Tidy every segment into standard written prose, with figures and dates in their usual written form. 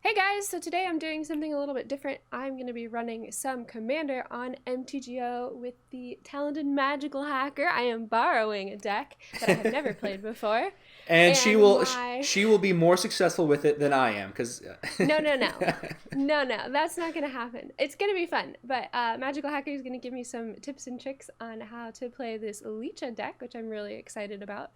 Hey guys, so today I'm doing something a little bit different. I'm going to be running some Commander on MTGO with the talented magical hacker. I am borrowing a deck that I have never played before. And she And will my... she will be more successful with it than I am because No, no, no. No, no, that's not going to happen. It's going to be fun, but Magical Hacker is going to give me some tips and tricks on how to play this Licia deck, which I'm really excited about.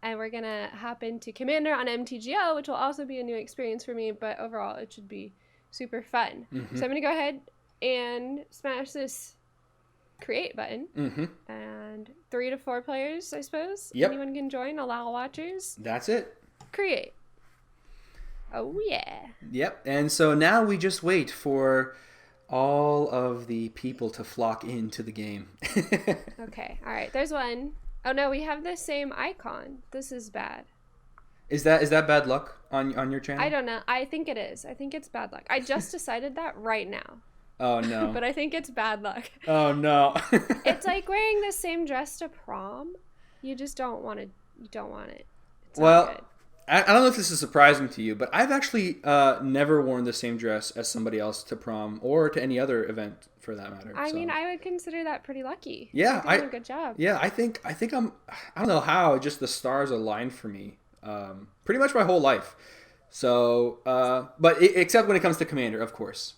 And we're gonna hop into Commander on MTGO, which will also be a new experience for me, but overall it should be super fun. So I'm gonna go ahead and smash this create button. And 3 to 4 players, I suppose. Yep. Anyone can join, allow watchers. That's it. Create. Oh yeah. Yep. And so now we just wait for all of the people to flock into the game. Okay, alright, there's one. Oh no, we have the same icon. This is bad. Is that bad luck on your channel? I don't know. I think it is. I think it's bad luck. I just decided that right now. Oh no. But I think it's bad luck. Oh no. It's like wearing the same dress to prom. You just don't want to. You don't want it. It's well, not good. I don't know if this is surprising to you, but I've actually never worn the same dress as somebody else to prom or to any other event for that matter. I mean, I would consider that pretty lucky. Yeah, you're doing a good job. Yeah, I think I don't know how, just the stars aligned for me. Pretty much my whole life. So, except when it comes to Commander, of course.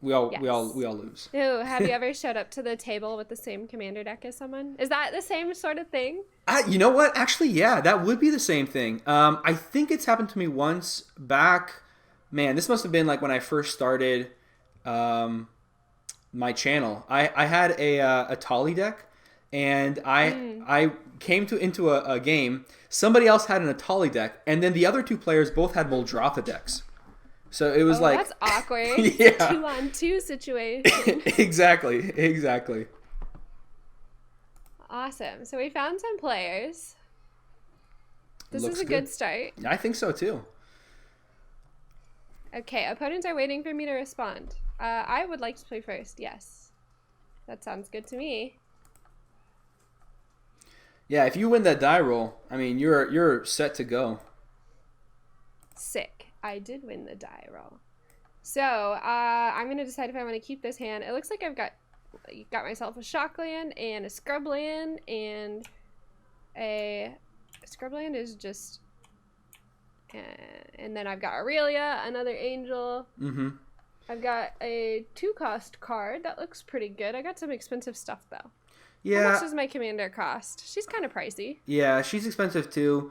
We all lose. Ooh, have you ever showed up to the table with the same Commander deck as someone? Is that the same sort of thing? You know what? Actually, yeah, that would be the same thing. I think it's happened to me once back. Man, this must have been like when I first started my channel. I had a Tali deck, and I came into a game. Somebody else had an Atali deck, and then the other two players both had Muldrotha decks. So it was like... That's awkward. Yeah. 2-on-2 situation. Exactly. Awesome. So we found some players. This Looks is a good start. I think so too. Okay, opponents are waiting for me to respond. I would like to play first, yes. That sounds good to me. Yeah, if you win that die roll, I mean, you're set to go. Sick. I did win the die roll. So, I'm going to decide if I want to keep this hand. It looks like I've got myself a Shockland and a Scrubland, and a Scrubland is just... and then I've got Aurelia, another Angel. I've got a 2-cost card. That looks pretty good. I got some expensive stuff, though. Yeah. How much does my Commander cost? She's kind of pricey. Yeah, she's expensive, too.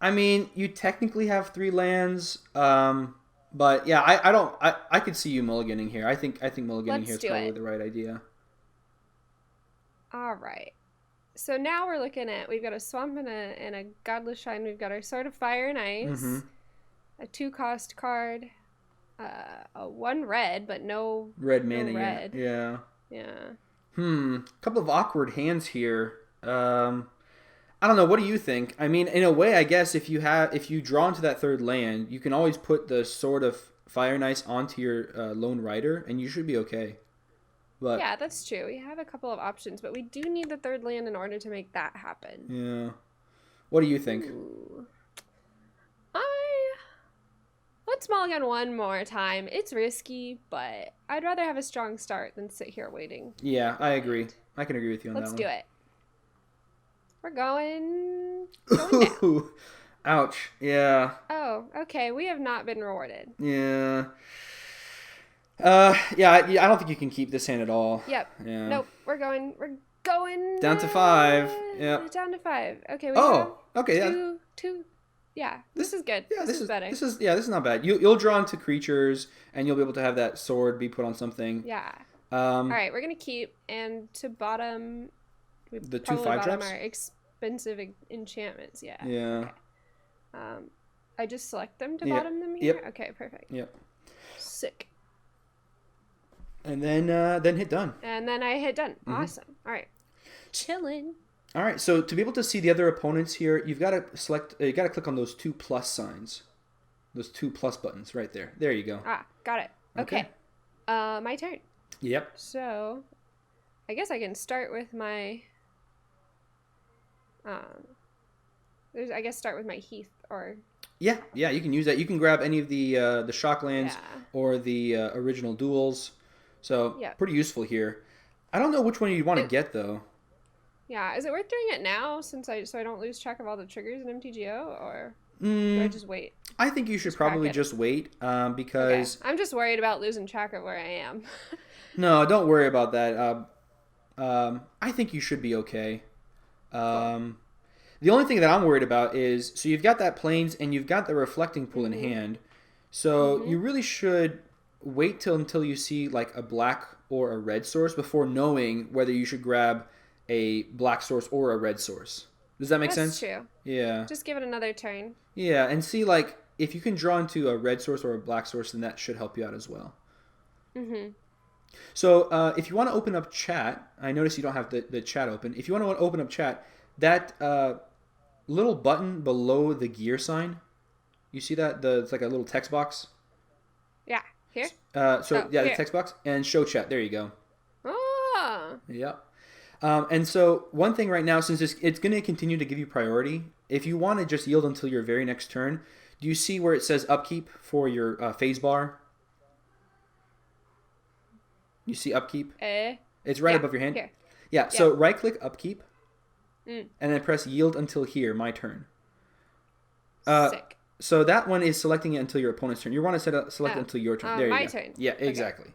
I mean, you technically have 3 lands, but yeah, I could see you mulliganing here. I think mulliganing here is probably the right idea. All right. So now we're looking at, we've got a Swamp and a Godless Shrine. We've got our Sword of Fire and Ice, a 2-cost card, a 1 red, but no red mana. No red. Yeah. Yeah. Couple of awkward hands here. I don't know. What do you think? I mean, in a way, I guess if you draw into that 3rd land, you can always put the Sword of Fire and Ice onto your Lone Rider, and you should be okay. But yeah, that's true. We have a couple of options, but we do need the 3rd land in order to make that happen. Yeah. What do you think? Ooh. Let's mulligan one more time. It's risky, but I'd rather have a strong start than sit here waiting. Yeah, I agree. I can agree with you on that one. Let's do it. We're going down. Ouch. Yeah. Oh, okay. We have not been rewarded. Yeah. Yeah, I don't think you can keep this hand at all. Yep. Yeah. Nope. We're going down to 5. Yeah. Down to 5. Okay, okay, two. Yeah, this is good. Yeah, this is better. This is not bad. You'll draw into creatures, and you'll be able to have that sword be put on something. Yeah. All right, we're gonna keep, and to bottom, the 2 5-drops are expensive enchantments. Yeah. Yeah. Okay. I just select them to bottom them here. Yep. Okay, perfect. Yep. Sick. And then hit done. And then I hit done. Awesome. All right. Chilling. All right, so to be able to see the other opponents here, you've got to select. You got to click on those 2 plus signs, those 2 plus buttons right there. There you go. Ah, got it. Okay. My turn. Yep. So, I guess I can start with my. I guess start with my Heath or Yeah, yeah, you can use that. You can grab any of the shock lands Yeah. or the original duels. So Yep. pretty useful here. I don't know which one you'd want to It, get though. yeah. Is it worth doing it now so I don't lose track of all the triggers in MTGO, or do I Mm, just wait? I think you should Just crack probably it. just wait Okay. because I'm just worried about losing track of where I am. no, don't worry about that. I think you should be okay. Cool. Um, the only thing that I'm worried about is so you've got that planes and you've got the reflecting pool in Mhm. hand. So Mhm. you really should wait until you see like a black or a red source before knowing whether you should grab a black source or a red source. Does that make That's sense? true. Yeah. Just give it another turn. Yeah, and see like if you can draw into a red source or a black source, then that should help you out as well. Mhm. So if you want to open up chat, I notice you don't have the chat open. If you want to open up chat, that little button below the gear sign, you see that? It's like a little text box. Yeah. Here. So Oh, yeah, the here. text box and show chat. There you go. Oh. Yep. And so one thing right now, since it's going to continue to give you priority, if you want to just yield until your very next turn, do you see where it says upkeep for your phase bar? You see upkeep? It's right Yeah. above your hand. Here. Yeah. So right click upkeep, Mm. and then press yield until here, my turn. Uh, Sick. so that one is selecting it until your opponent's turn. You want to select it until your turn. There you My go. turn. Yeah, Okay. exactly.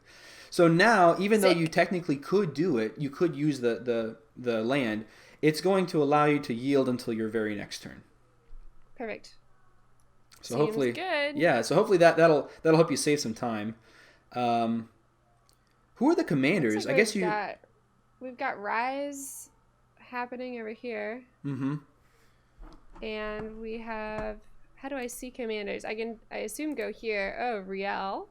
So now, even though Sick. you technically could do it, you could use the land. It's going to allow you to yield until your very next turn. Perfect. So Seems hopefully, good. yeah. So hopefully that'll help you save some time. Who are the commanders? Looks like I guess you. we've got Rise happening over here, Mm-hmm. and we have. How do I see commanders? I assume go here. Oh, Riel,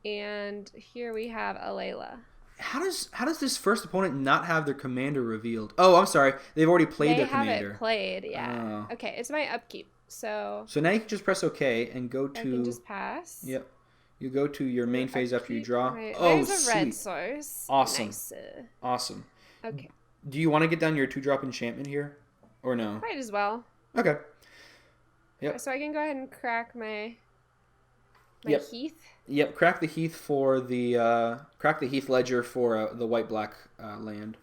and here we have Alayla. How does this first opponent not have their commander revealed? Oh, I'm sorry. They've already played They their have commander. it played. Yeah. Oh. Okay, it's my upkeep. So So now you can just press OK and go to. I can just pass. Yep. You go to your main phase after you Upkeep, draw. right. Oh, There's a red sweet. source. Awesome. Nice. Awesome. Okay. Do you want to get down your 2-drop enchantment here? Or no? Might as well. Okay. Yep. So I can go ahead and crack my Yep. Heath. Yep. Crack the Heath for the crack the Heath Ledger for the white-black land.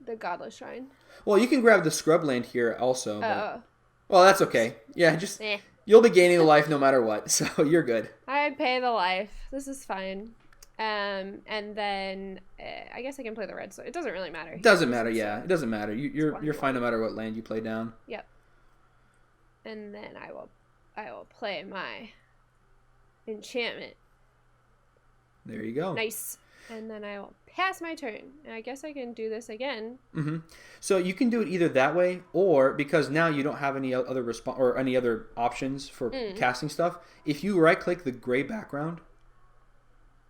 The Godless Shrine. Well, you can grab the scrub land here also. Oh. Well, that's okay. Yeah, just Eh. you'll be gaining the life no matter what, so you're good. I pay the life. This is fine. And then I guess I can play the red sword. It doesn't really matter. It doesn't matter. Yeah, it doesn't matter. You're fine no matter what land you play down. Yep. And then I will play my enchantment. There you go. Nice. And then I will pass my turn. And I guess I can do this again. Mm-hmm. So you can do it either that way, or because now you don't have any other or any other options for casting stuff. If you right click the gray background,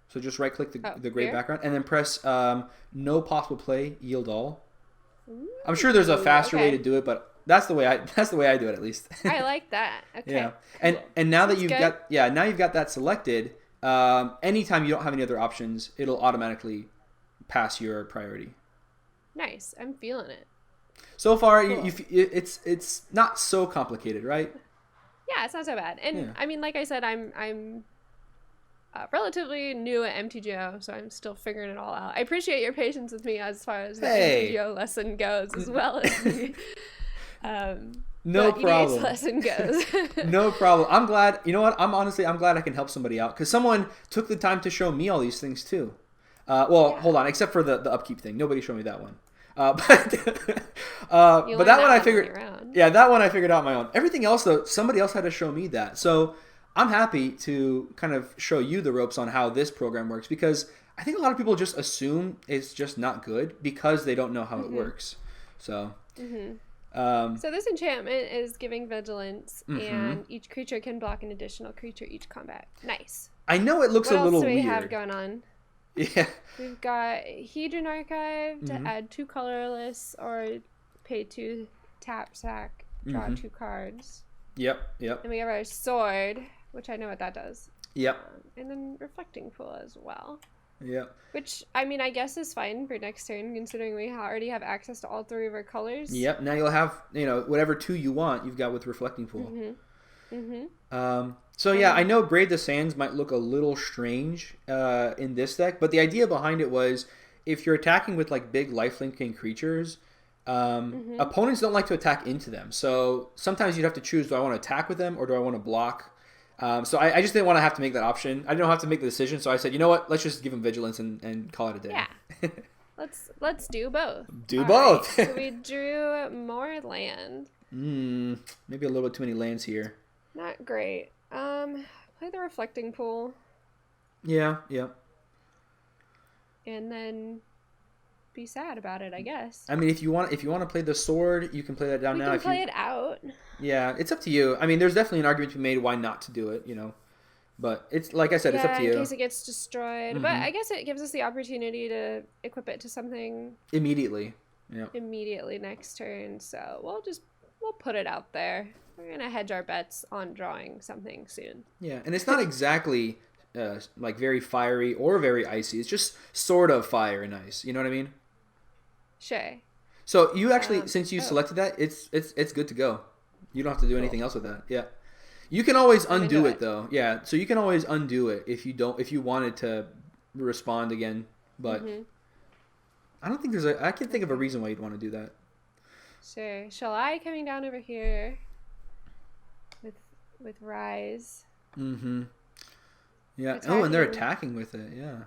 so just right click the gray here? background, and then press no possible play, yield all. I'm sure there's a faster way to do it, but that's the way I do it at least. I like that. Okay. Yeah, Cool. and now that Sounds you've good. now you've got that selected. Anytime you don't have any other options, it'll automatically pass your priority. Nice. I'm feeling it. So far, Cool. it's not so complicated, right? Yeah, it's not so bad. And Yeah. I mean, like I said, I'm relatively new at MTGO, so I'm still figuring it all out. I appreciate your patience with me as far as the MTGO lesson goes, as well as the No problem. lesson goes. No problem. I'm glad. You know what? I'm glad I can help somebody out because someone took the time to show me all these things too. Hold on. Except for the upkeep thing, nobody showed me that one. But that one I figured. Yeah, that one I figured out on my own. Everything else though, somebody else had to show me that. So I'm happy to kind of show you the ropes on how this program works because I think a lot of people just assume it's just not good because they don't know how it works. So. So this enchantment is giving vigilance, and each creature can block an additional creature each combat. Nice. I know it looks what a little else do we weird. have going on? Yeah. We've got Hedron Archive to add 2 colorless or pay 2 tap sack, draw 2 cards. Yep. And we have our sword, which I know what that does. Yep. And then Reflecting Pool as well. Yep. Which, I mean, I guess is fine for next turn, considering we already have access to all 3 of our colors. Yep. Now you'll have, whatever 2 you want, you've got with Reflecting Pool. Mm-hmm. So yeah, I know Brave the Sands might look a little strange in this deck, but the idea behind it was if you're attacking with like big lifelinking creatures, Mm-hmm. opponents don't like to attack into them. So sometimes you'd have to choose: do I want to attack with them or do I want to block? So I just didn't want to have to make that option. I didn't have to make the decision, so I said, you know what? Let's just give them vigilance and call it a day. Yeah. Let's do both. Do All both. Right. So we drew more land. Maybe a little bit too many lands here. Not great. Play the reflecting pool. Yeah. And then be sad about it, I guess. I mean, if you want to play the sword, you can play that down now. We can play it out. Yeah, it's up to you. I mean, there's definitely an argument to be made why not to do it, But it's like I said, it's up to you. In case it gets destroyed. But I guess it gives us the opportunity to equip it to something immediately. Yeah. Immediately next turn. So we'll put it out there. We're gonna hedge our bets on drawing something soon. Yeah, and it's not exactly like very fiery or very icy. It's just sort of fire and ice. You know what I mean? Sure. So you actually, since you selected that, it's good to go. You don't have to do anything else with that. Yeah. You can always undo it though. Yeah. So you can always undo it if you wanted to respond again. But I don't think I can't think of a reason why you'd want to do that. Sure. Shall I coming down over here with Rise? Mm-hmm. Yeah. Oh, and they're attacking with it. Yeah.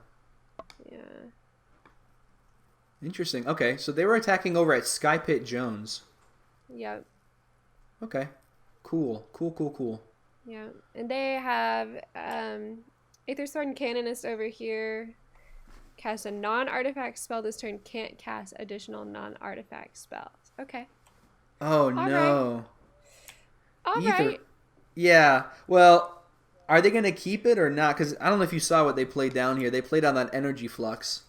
Yeah. Interesting. Okay, so they were attacking over at Sky Pit Jones. Yep. Okay. Cool. Yeah. And they have Aether Sword and Canonist over here. Cast a non-artifact spell this turn. Can't cast additional non-artifact spells. Okay. Oh, no. All right. Yeah. Well, are they going to keep it or not? Because I don't know if you saw what they played down here. They played on that Energy Flux.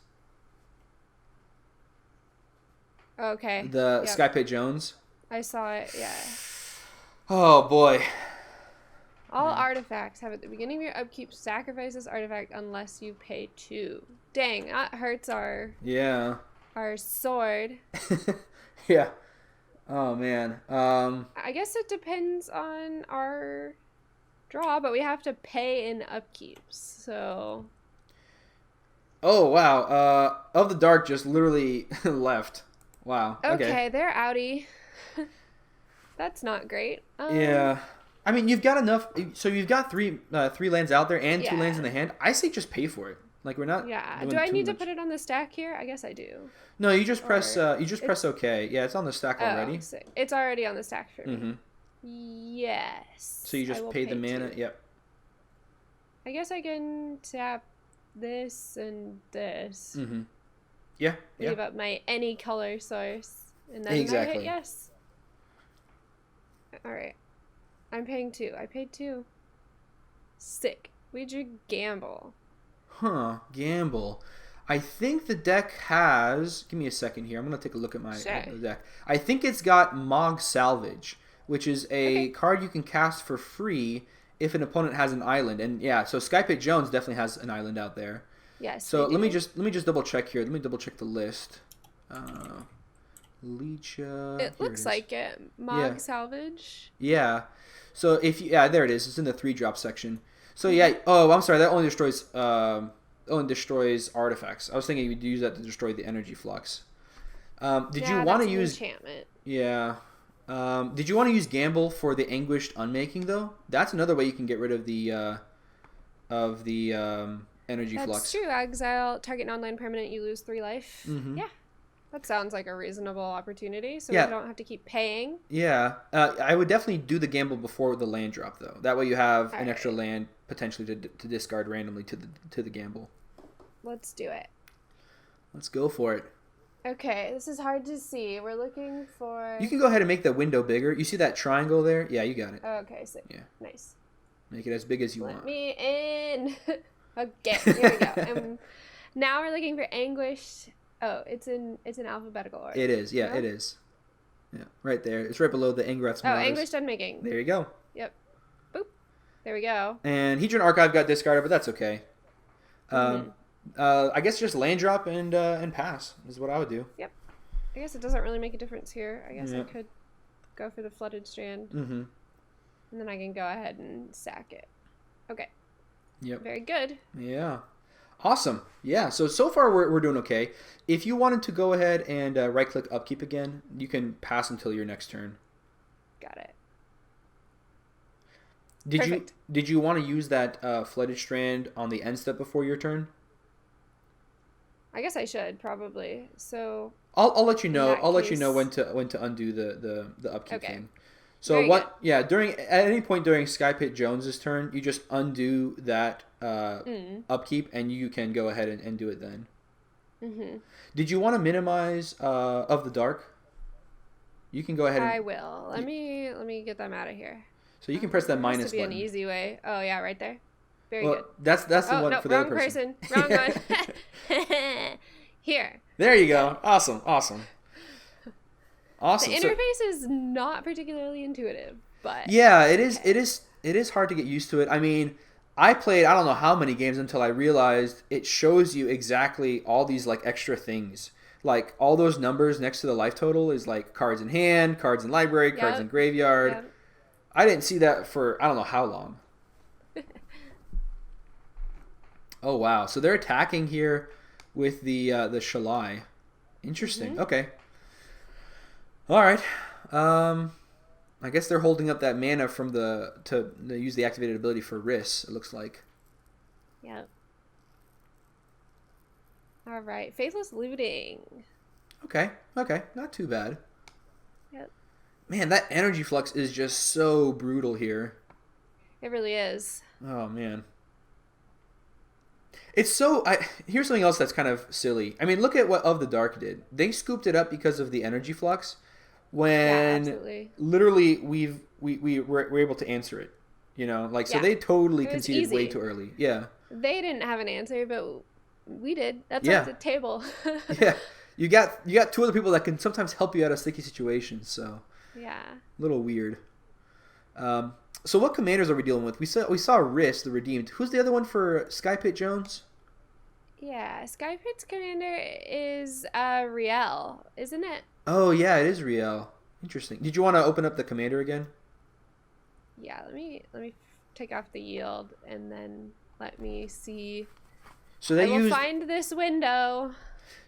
Okay. The Sky Pit Jones. I saw it, yeah. Oh, boy. All artifacts have at the beginning of your upkeep sacrifice this artifact unless you pay 2. Dang, that hurts our sword. Yeah. Oh, man. I guess it depends on our draw, but we have to pay in upkeeps, so... Oh, wow. Of the Dark just literally left. Wow. Okay, they're outie. That's not great. Yeah. I mean, you've got enough. So you've got three lands out there and 2 lands in the hand. I say just pay for it. Like, we're not. Yeah. Do I need to put it on the stack here? I guess I do. No, you just press. Press OK. Yeah, it's on the stack already. So it's already on the stack for me. Mm-hmm. Yes. So you just pay the mana. 2. Yep. I guess I can tap this and this. Mm-hmm. Yeah. Leave up my any color source, and then exactly. I hit yes. All right. I'm paying 2. I paid 2. Sick. We drew Gamble. Huh. Gamble. I think the deck has... Give me a second here. I'm going to take a look at my deck. I think it's got Mog Salvage, which is a card you can cast for free if an opponent has an island. And yeah, so Sky Pit Jones definitely has an island out there. Yes. So let me just double check here. Let me double check the list. Licia. It looks like it. Mog Salvage. Yeah. So there it is. It's in the 3-drop section. So yeah. Oh, I'm sorry. That only destroys artifacts. I was thinking you'd use that to destroy the Energy Flux. Did you want to use enchantment? Yeah. Did you want to use Gamble for the Anguished Unmaking though? That's another way you can get rid of the Energy Flux. That's true. Exile target non-land permanent. You lose 3 life. Mm-hmm. Yeah. That sounds like a reasonable opportunity, so we don't have to keep paying. Yeah. I would definitely do the Gamble before the land drop, though. That way you have an extra land potentially to discard randomly to the Gamble. Let's do it. Let's go for it. Okay, this is hard to see. We're looking for... You can go ahead and make the window bigger. You see that triangle there? Yeah, you got it. Okay, sick. Yeah. Nice. Make it as big as you want. Let me in. Okay, here we go. And now we're looking for Anguished... Oh, it's in alphabetical order. It is, yeah, it is. Yeah, right there. It's right below the Angrat's Marauders. Oh, Anguished Unmaking. There you go. Yep. Boop. There we go. And Hedron Archive got discarded, but that's okay. I guess just land drop and pass is what I would do. Yep. I guess it doesn't really make a difference here. I guess I could go for the Flooded Strand. Mm-hmm. And then I can go ahead and sack it. Okay. Yep. Very good. Yeah. Awesome. Yeah. So far we're doing okay. If you wanted to go ahead and right click upkeep again, you can pass until your next turn. Got it. Perfect. Did you want to use that flooded strand on the end step before your turn? I guess I should probably. So I'll let you know. I'll let you case... know when to undo the upkeep thing. So Very what? good. Yeah, at any point during Sky Pit Jones's turn, you just undo that upkeep, and you can go ahead and do it then. Mm-hmm. Did you want to minimize of the dark? You can go ahead. I will. Let me get them out of here. So you can press that minus to be button. An easy way. Oh yeah, right there. Very good. That's the one no, for the other person. Wrong one. Here. There you go. Awesome. The interface is not particularly intuitive, but yeah, it is. Okay. It is hard to get used to it. I mean, I played I don't know how many games until I realized it shows you exactly all these like extra things. Like all those numbers next to the life total is like cards in hand, cards in library, cards in graveyard. Yep. I didn't see that for I don't know how long. Oh wow! So they're attacking here with the Shalai. Interesting. Mm-hmm. Okay. All right. I guess they're holding up that mana from to use the activated ability for Riss. It looks like. Yep. All right. Faithless Looting. Okay. Not too bad. Yep. Man, that energy flux is just so brutal here. It really is. Oh man. It's so. Here's something else that's kind of silly. I mean, look at what Of the Dark did. They scooped it up because of the energy flux. When literally we were able to answer it, you know, like so they totally conceded way too early. Yeah, they didn't have an answer, but we did. That's at the table. Yeah, you got two other people that can sometimes help you out of sticky situations. So yeah, a little weird. So what commanders are we dealing with? We saw Riss, the Redeemed. Who's the other one for Sky Pit Jones? Yeah, Sky Pit's commander is Riel, isn't it? Oh yeah, it is Riel. Interesting. Did you want to open up the commander again? Yeah, let me take off the yield and then let me see. So I will find this window.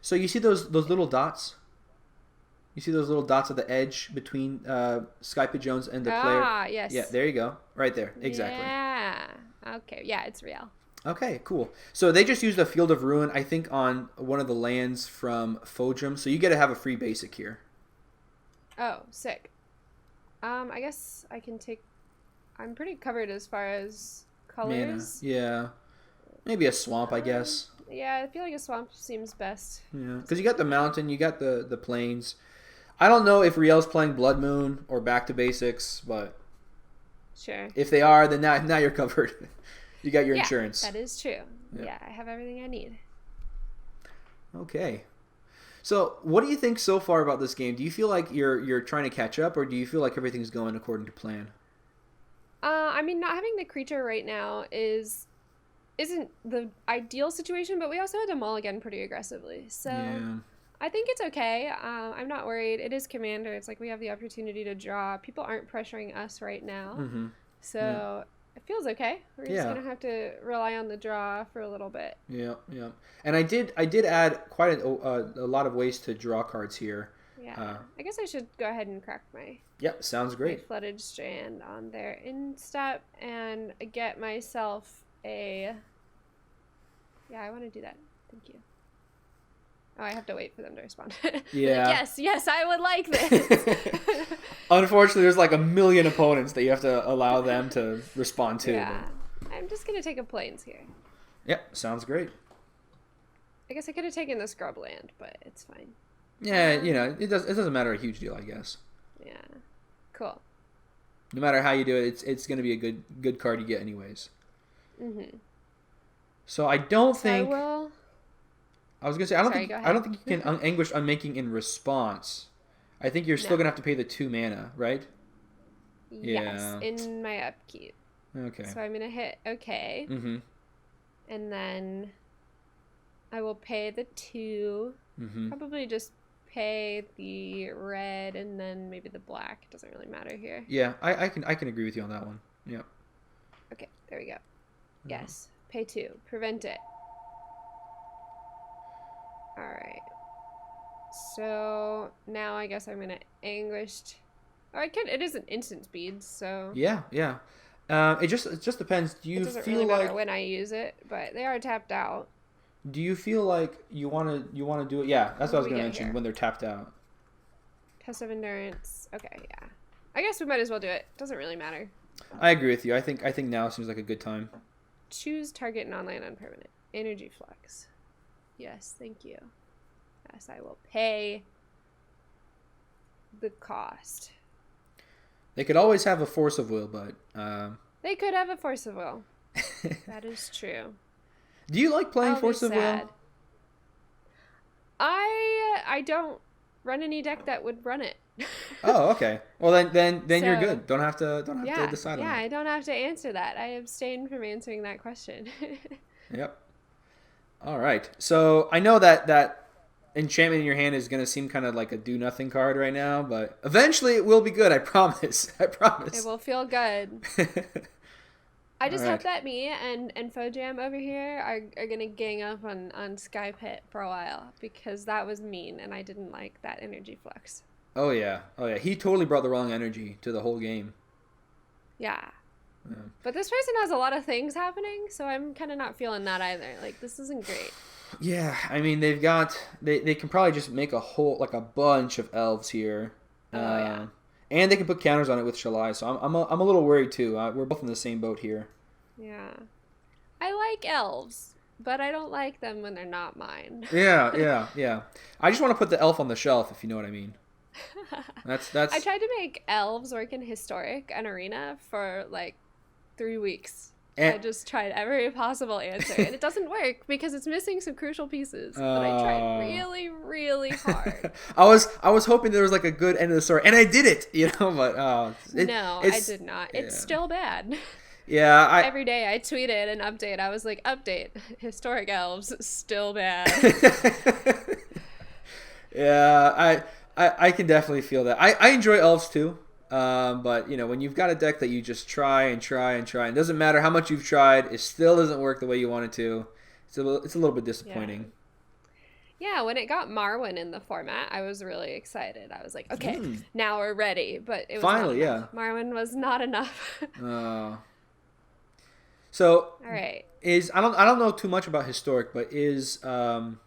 So you see those little dots? You see those little dots at the edge between Sky Pit Jones and the player? Ah, yes. Yeah, there you go. Right there. Exactly. Yeah. Okay. Yeah, it's Riel. Okay, cool. So they just used a Field of Ruin, I think, on one of the lands from Fodrum. So you get to have a free basic here. Oh, sick. I guess I can take... I'm pretty covered as far as colors. Mana. Yeah. Maybe a swamp, I guess. Yeah, I feel like a swamp seems best. Yeah, because you got the mountain, you got the plains. I don't know if Riel's playing Blood Moon or Back to Basics, but... Sure. If they are, then now you're covered. You got your insurance. That is true. Yep. Yeah, I have everything I need. Okay. So, what do you think so far about this game? Do you feel like you're trying to catch up, or do you feel like everything's going according to plan? I mean, not having the creature right now isn't the ideal situation, but we also had to mulligan pretty aggressively. So, I think it's okay. I'm not worried. It is Commander. It's like we have the opportunity to draw. People aren't pressuring us right now. Mm-hmm. So... It feels okay. We're just gonna have to rely on the draw for a little bit. Yeah. And I did add quite a lot of ways to draw cards here. Yeah. I guess I should go ahead and crack my. Yep, sounds great. Flooded strand on there in step and get myself a. Yeah, I want to do that. Thank you. Oh, I have to wait for them to respond. Yeah. Yes, I would like this. Unfortunately, there's like a million opponents that you have to allow them to respond to. Yeah. But... I'm just going to take a plains here. Yep, sounds great. I guess I could have taken the scrub land, but it's fine. Yeah, it doesn't matter a huge deal, I guess. Yeah. Cool. No matter how you do it, it's going to be a good card you get anyways. Mm-hmm. So I don't think... I was gonna say I don't think you can Anguish Unmaking in response. I think you're still gonna have to pay the 2 mana, right? Yes, in my upkeep. Okay. So I'm gonna hit OK. Mm-hmm. And then I will pay the 2. Mm-hmm. Probably just pay the red and then maybe the black. It doesn't really matter here. Yeah, I can agree with you on that one. Yep. Okay, there we go. Yes. Pay 2. Prevent it. Alright. So now I guess I'm gonna anguished. Or it is an instant speed, so Yeah, yeah. It just depends. Do you it doesn't feel really matter like when I use it, but they are tapped out. do you feel like you wanna do it? Yeah, that's what I was gonna mention Here? when they're tapped out. Test of endurance. Okay, yeah. I guess we might as well do it. Doesn't really matter. I agree with you. I think now seems like a good time. Choose target non-land unpermanent. Energy flux. Yes, thank you. Yes, I will pay the cost. They could always have a force of will, but They could have a force of will. That is true. do you like playing I'll force be of sad. will? I don't run any deck that would run it. Oh, okay. Well, then you're So, good. Don't have to decide on yeah, that. I don't have to answer that. I abstain from answering that question. Yep. All right. So I know that enchantment in your hand is gonna seem kind of like a do nothing card right now, but eventually it will be good. I promise. I promise. It will feel good. I just All hope right. that me and Fojam over here are gonna gang up on Sky Pit for a while, because that was mean and I didn't like that energy flux. Oh yeah. Oh yeah. He totally brought the wrong energy to the whole game. Yeah. Yeah. But this person has a lot of things happening, so I'm kind of not feeling that either. Like, this isn't great. Yeah, I mean they can probably just make a bunch of elves here. Oh, yeah. And they can put counters on it with Shalai, so I'm a little worried too. We're both in the same boat here. Yeah. I like elves, but I don't like them when they're not mine. Yeah. I just want to put the elf on the shelf, if you know what I mean. That's. I tried to make elves work in Historic and Arena for like 3 weeks. I just tried every possible answer, and it doesn't work because it's missing some crucial pieces. But I tried really, really hard. I was hoping there was like a good end of the story, and I did it, but no, I did not. It's still bad. Yeah, every day I tweeted an update. I was like, update, Historic Elves, still bad. Yeah, I can definitely feel that. I enjoy elves too. But when you've got a deck that you just try and try and try, and it doesn't matter how much you've tried, it still doesn't work the way you want it to. It's a little bit disappointing. Yeah, when it got Marwyn in the format, I was really excited. I was like, okay, now we're ready. But it was finally, not enough. Marwyn was not enough. So all right, I don't know too much about Historic, but is Cathar's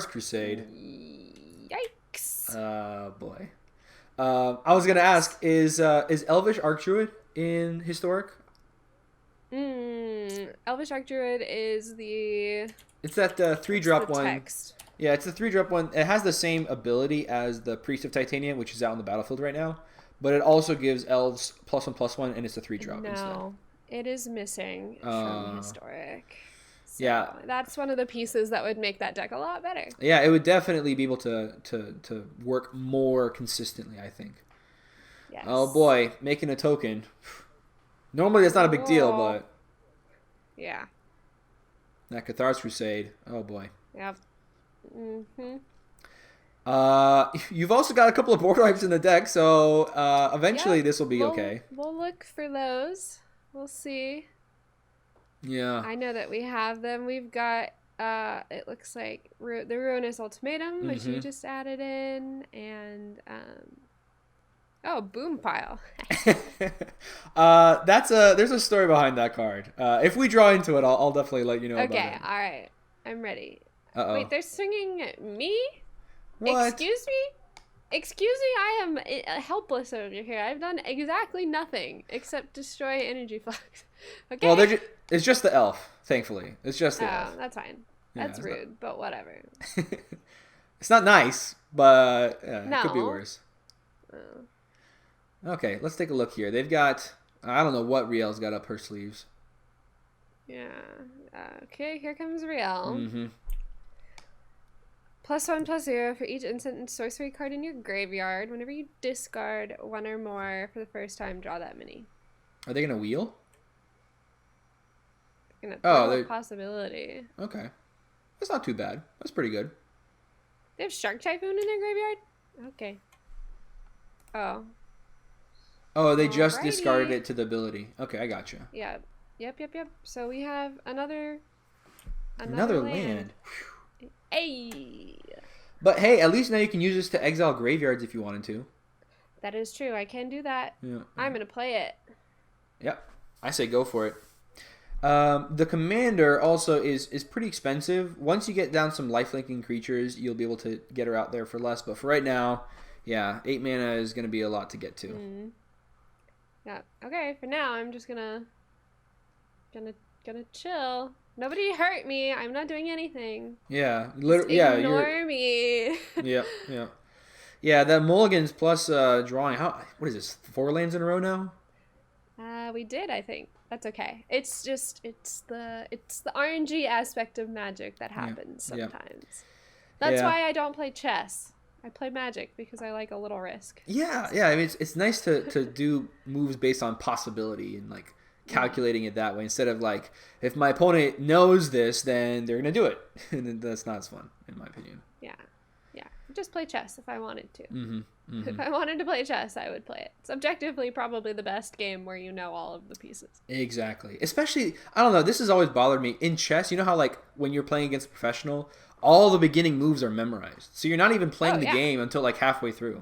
Crusade? Yikes! Boy. I was gonna ask, is Elvish Archdruid in Historic? Elvish Archdruid is the. It's that 3-drop one. Text. Yeah, it's the 3-drop one. It has the same ability as the Priest of Titania, which is out on the battlefield right now, but it also gives elves +1/+1, and it's a 3-drop instead. No, it is missing from Historic. So yeah, that's one of the pieces that would make that deck a lot better. Yeah, it would definitely be able to work more consistently, I think. Yes. Oh boy, making a token. Normally that's not a big deal, but yeah. That Cathar's Crusade. Oh boy. Yep. You've also got a couple of board wipes in the deck, so eventually this will be okay. We'll look for those. We'll see. Yeah. I know that we have them. We've got it looks like the Ruinous Ultimatum, which you just added in, and Boom Pile. There's a story behind that card. If we draw into it, I'll definitely let you know about it. Okay, all right. I'm ready. Uh-oh. Wait, they're swinging at me? What? Excuse me? Excuse me, I am helpless over here. I've done exactly nothing except destroy energy flux. Okay. Well, it's just the elf, thankfully. It's just the elf. That's fine. That's rude, but whatever. It's not nice, but it could be No. worse. Okay, let's take a look here. They've got, I don't know what Riel's got up her sleeves. Yeah. Okay, here comes Riel. Mm-hmm. +1/+0 for each instant and sorcery card in your graveyard. Whenever you discard one or more for the first time, draw that many. Are they going to wheel? They're gonna throw a possibility. Okay. That's not too bad. That's pretty good. They have Shark Typhoon in their graveyard? Okay. Oh. Oh, they just Alrighty. discarded it to the ability. Okay, I gotcha. Yeah. Yep. So we have another land. Hey. But hey, at least now you can use this to exile graveyards if you wanted to. That is true. I can do that. Yeah. I'm going to play it. Yep. I say go for it. The commander also is pretty expensive. Once you get down some lifelinking creatures, you'll be able to get her out there for less. But for right now, yeah, 8 mana is going to be a lot to get to. Mm. Yeah. Okay. For now, I'm just gonna chill. Nobody hurt me. I'm not doing anything. Yeah. Ignore me. Yeah. That mulligans plus drawing. What is this? 4 lands in a row now? We did, I think. That's okay. It's the RNG aspect of Magic that happens sometimes. That's why I don't play chess. I play Magic because I like a little risk. Yeah. I mean, it's nice to do moves based on possibility and like calculating it that way instead of like, if my opponent knows this, then they're gonna do it, and that's not as fun in my opinion. Yeah. Just play chess if I wanted to. Mm-hmm. If I wanted to play chess, I would play it. It's objectively probably the best game where you know all of the pieces. Exactly. Especially, I don't know, this has always bothered me. In chess, you know how like when you're playing against a professional, all the beginning moves are memorized. So you're not even playing the game until like halfway through.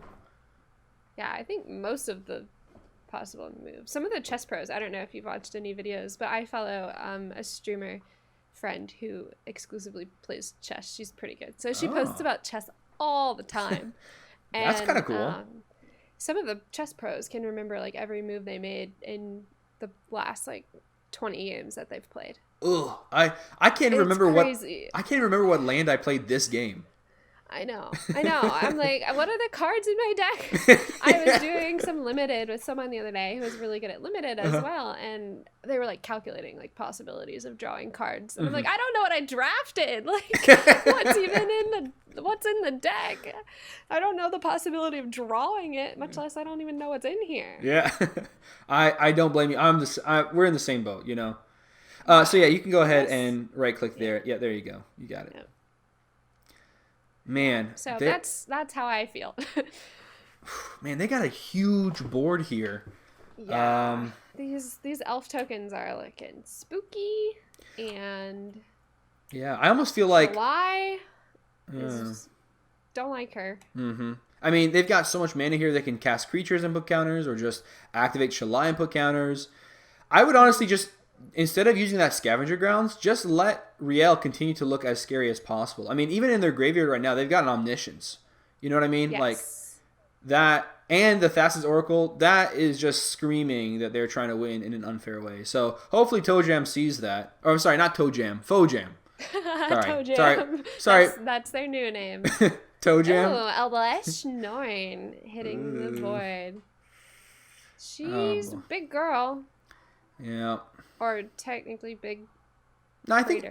Yeah, I think most of the possible moves. Some of the chess pros, I don't know if you've watched any videos, but I follow a streamer friend who exclusively plays chess. She's pretty good. So she posts about chess all the time. And, that's kind of cool. Some of the chess pros can remember like every move they made in the last like 20 games that they've played. Ugh, I can't remember crazy. I can't remember what land I played this game. I know. I'm like, what are the cards in my deck? I was doing some limited with someone the other day who was really good at limited as well, and they were like calculating like possibilities of drawing cards. And I'm like, I don't know what I drafted. Like, what's in the deck? I don't know the possibility of drawing it, much less I don't even know what's in here. Yeah, I don't blame you. We're in the same boat, you know. So yeah, you can go ahead and right click there. Yeah, there you go. You got it. Yeah. Man, so that's how I feel. Man, they got a huge board here. Yeah, these elf tokens are looking spooky, and yeah, I almost feel like why don't like her. Mm-hmm. I mean, they've got so much mana here. They can cast creatures and put counters, or just activate Shalai and put counters. I would honestly just, instead of using that scavenger grounds, just let Riel continue to look as scary as possible. I mean, even in their graveyard right now, they've got an Omniscience. You know what I mean? Yes. Like that, and the Thassa's Oracle, that is just screaming that they're trying to win in an unfair way. So hopefully Toe Jam sees that. Or I'm sorry, not Toe Jam, Foe Jam. Toe Jam. Sorry. That's their new name. Toe Jam. Oh, Elbash 9 hitting the board. She's a big girl. Yeah. Or technically big. No, I think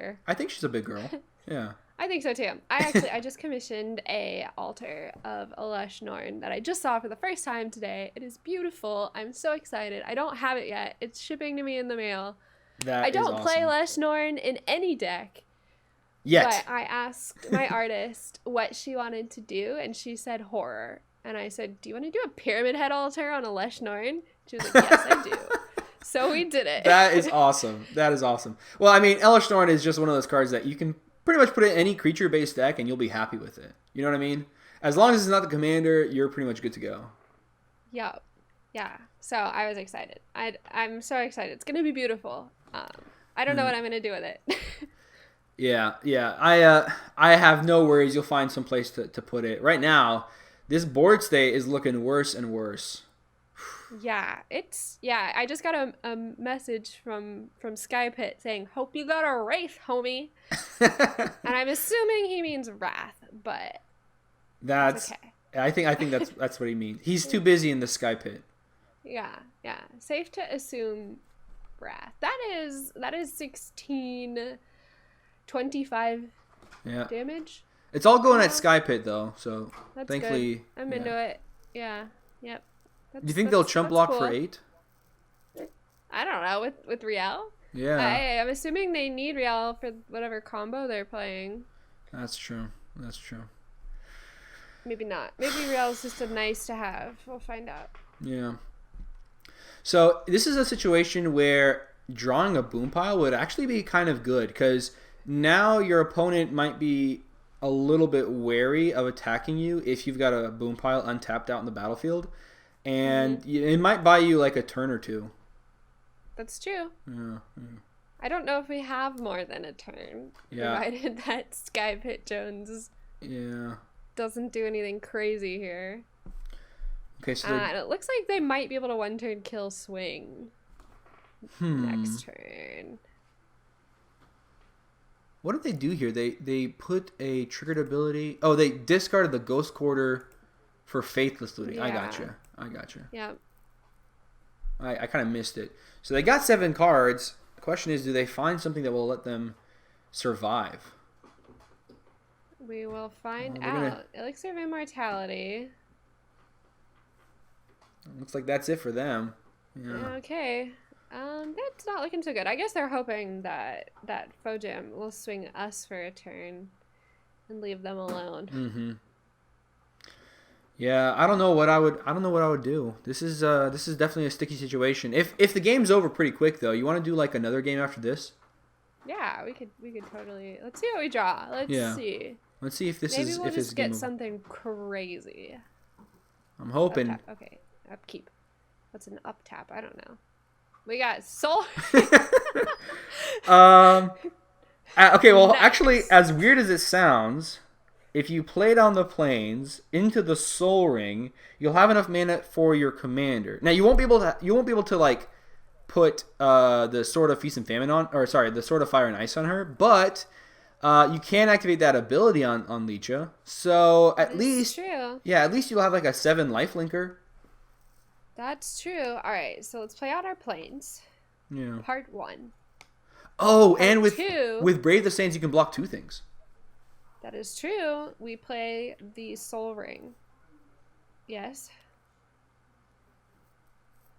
she's a big girl. Yeah. I think so too. I just commissioned a altar of Elesh Norn that I just saw for the first time today. It is beautiful. I'm so excited. I don't have it yet. It's shipping to me in the mail. I don't play Elesh Norn in any deck. Yet. But I asked my artist what she wanted to do, and she said horror. And I said, do you want to do a Pyramid Head altar on Elesh Norn? She was like, yes, I do. So we did it. That is awesome. Well, I mean, Elesh Norn is just one of those cards that you can pretty much put in any creature-based deck and you'll be happy with it. You know what I mean? As long as it's not the commander, you're pretty much good to go. Yep. Yeah. So I was excited. I'm so excited. It's going to be beautiful. I don't know what I'm going to do with it. Yeah. I have no worries. You'll find some place to put it. Right now, this board state is looking worse and worse. Yeah, I just got a message from Skypit saying, hope you got a Wraith, homie. And I'm assuming he means Wrath, but that's okay. I think that's what he means. He's too busy in the Skypit. Yeah. Safe to assume Wrath. That is 1625 damage. It's all going at Skypit though, so that's thankfully good. I'm into it. Yeah. Yep. Do you think they'll chump block for 8? I don't know. With Riel? Yeah. I'm assuming they need Riel for whatever combo they're playing. That's true. Maybe not. Maybe Real is just a nice to have. We'll find out. Yeah. So this is a situation where drawing a boom pile would actually be kind of good because now your opponent might be a little bit wary of attacking you if you've got a boom pile untapped out in the battlefield, and it might buy you like a turn or two. That's true. Yeah. I don't know if we have more than a turn, provided that Sky Pit Jones doesn't do anything crazy here. Okay, so and it looks like they might be able to one turn kill swing next turn. What did they do here? They put a triggered ability. Oh, they discarded the Ghost Quarter for Faithless Looting. Yeah. I gotcha. Yeah. I kind of missed it. So they got 7 cards. The question is, do they find something that will let them survive? We will find out. Elixir of Immortality. Looks like that's it for them. Yeah. Okay. That's not looking so good. I guess they're hoping that Fojam will swing us for a turn and leave them alone. Mm-hmm. Yeah, I don't know what I would do. This is definitely a sticky situation. If the game's over pretty quick though, you want to do like another game after this? Yeah, we could totally. Let's see what we draw. Let's see. Let's see if this Maybe is we'll if just it's get game something crazy. I'm hoping. Up tap. Okay, upkeep. What's an up tap? I don't know. We got soul. Okay, well, Next. actually, as weird as it sounds, if you play down the plains into the Soul Ring, you'll have enough mana for your commander. Now, you won't be able to like put the Sword of Feast and Famine on, or sorry, the Sword of Fire and Ice on her, but you can activate that ability on Licia. So at least you'll have like a 7 lifelinker. That's true. All right, so let's play out our planes. Yeah. Part 1. Oh, Part and with 2, with Brave the Saints, you can block 2 things. That is true. We play the Soul Ring. Yes.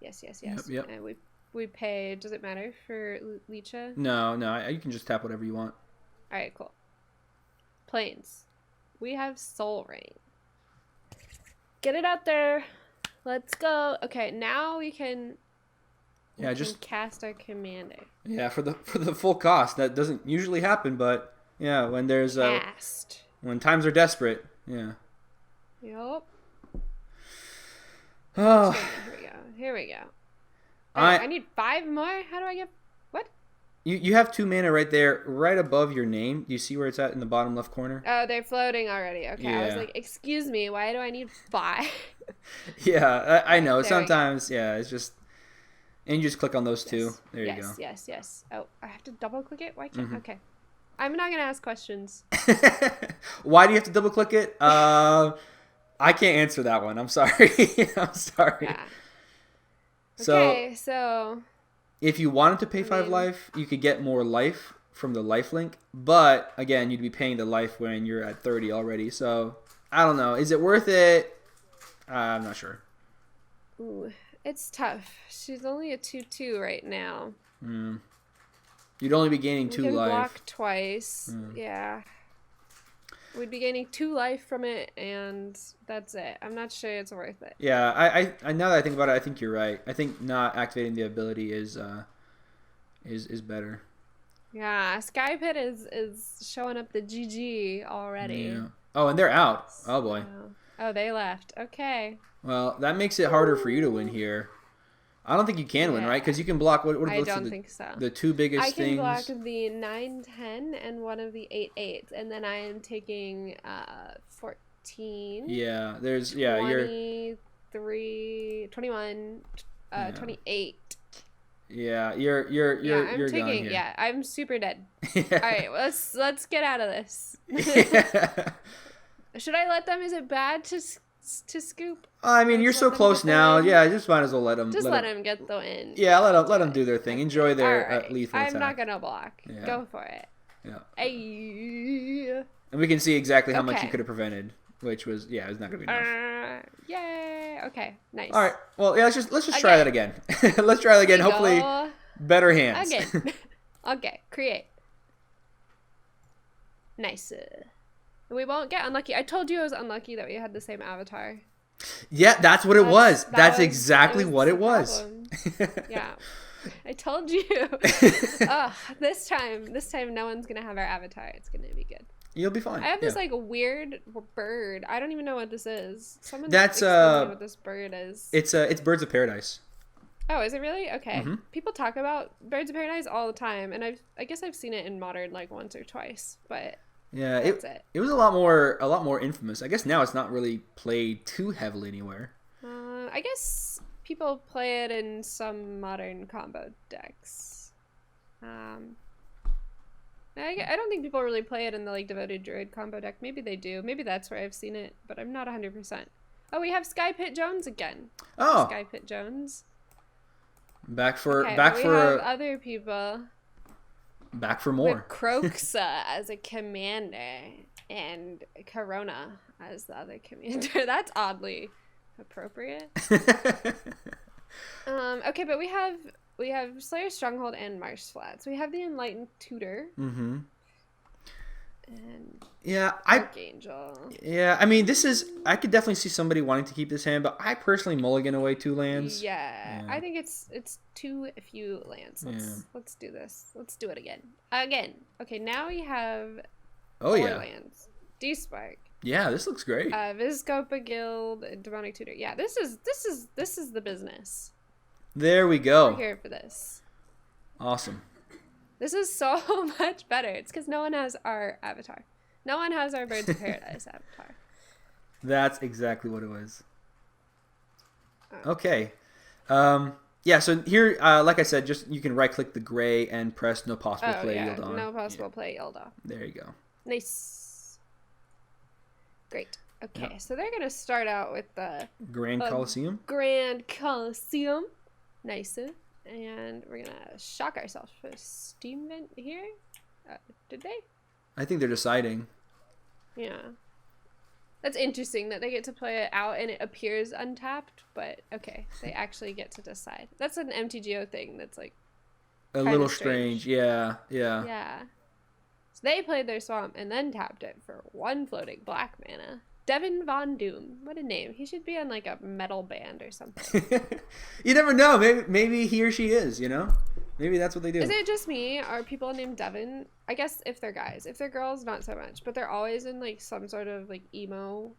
Yes. Yep. And we pay. Does it matter for Licia? No, you can just tap whatever you want. All right, cool. Planes. We have Soul Ring. Get it out there. Let's go. Okay, now we can. Just cast our commander. Yeah, for the full cost. That doesn't usually happen, but yeah, when there's when times are desperate, yeah. Yup. Oh. Here we go. I need 5 more. How do I get what? You have 2 mana right there, right above your name. Do you see where it's at in the bottom left corner? Oh, they're floating already. Okay, yeah. I was like, excuse me, why do I need 5? Yeah, I know. Sometimes, it's just, and you just click on those 2. There you go. Yes. Oh, I have to double click it. Why can't? Okay, I'm not gonna ask questions. Why do you have to double click it? I can't answer that one. I'm sorry. I'm sorry. Yeah. Okay, so if you wanted to pay 5 life, you could get more life from the life link, but again, you'd be paying the life when you're at 30 already. So I don't know. Is it worth it? I'm not sure. Ooh, it's tough. She's only a 2/2 right now. You'd only be gaining 2 life. Block twice. Yeah. We'd be gaining 2 life from it, and that's it. I'm not sure it's worth it. Yeah, I now that I think about it, I think you're right. I think not activating the ability is better. Yeah, Sky Pit is showing up the GG already. Yeah. Oh, and they're out. Oh boy. Oh, they left. Okay. Well, that makes it harder for you to win here. I don't think you can win, right? Because you can block what I don't think so. The 2 biggest things. I can block the 9/10 and one of the 8/8, and then I am taking 14. Yeah, there's 23, 21, 28. Yeah, you're taking, gone here. Yeah, I'm super dead. All right, let's get out of this. Should I let them? Is it bad to scoop? I mean, you're so close now. Yeah, I just might as well let them. Just let them get the win. Yeah, let them do their thing. Enjoy their lethal attack. I'm not gonna block. Yeah. Go for it. Yeah. Ay. And we can see exactly how much you could have prevented, which was it's not gonna be enough. Yay. Okay. Nice. All right. Well, yeah. Let's just try that again. Let's try that again. Hopefully, better hands. Again. Okay. Create. Nice. We won't get unlucky. I told you it was unlucky that we had the same avatar. Yeah, that's what it was. That's exactly what it was. Problem. Yeah. I told you. This time no one's gonna have our avatar. It's gonna be good. You'll be fine. I have this like weird bird. I don't even know what this is. Someone that's explain me what this bird is. It's birds of paradise. Oh, is it really? Okay. Mm-hmm. People talk about birds of paradise all the time, and I guess I've seen it in Modern like once or twice, but yeah, it was a lot more infamous. I guess now it's not really played too heavily anywhere. I guess people play it in some Modern combo decks. I don't think people really play it in the like Devoted Druid combo deck. Maybe they do. Maybe that's where I've seen it, but I'm not 100%. Oh, we have Sky Pit Jones again. Oh, Sky Pit Jones. Back for other people. Back for more. With Croxa as a commander and Corona as the other commander. That's oddly appropriate. Okay, but we have Slayer Stronghold and Marsh Flats. We have the Enlightened Tutor. Mm-hmm. And yeah, Archangel. Yeah, I mean, I could definitely see somebody wanting to keep this hand, but I personally mulligan away 2 lands. Yeah. I think it's too few lands. Let's do this. Let's do it again. Okay, now we have 4 lands. D-Spark. Yeah, this looks great. Vizcopa Guild, Demonic Tutor. Yeah, this is the business. There we go. We're here for this. Awesome. This is so much better. It's because no one has our avatar. No one has our Birds of Paradise avatar. That's exactly what it was. Okay. Yeah, so here, like I said, just you can right-click the gray and press no possible play yield on. No possible play yield off. There you go. Nice. Great. Okay, so they're going to start out with the Grand Coliseum. Grand Coliseum. Nice. And we're going to shock ourselves for a Steam Vent here. Did they? I think they're deciding. Yeah. That's interesting that they get to play it out and it appears untapped, but okay, they actually get to decide. That's an MTGO thing that's like a little strange. Yeah. So they played their swamp and then tapped it for 1 floating black mana. Devin Von Doom. What a name. He should be on like a metal band or something. You never know. Maybe he or she is, you know? Maybe that's what they do. Is it just me? Are people named Devin? I guess if they're guys. If they're girls, not so much. But they're always in like some sort of like emo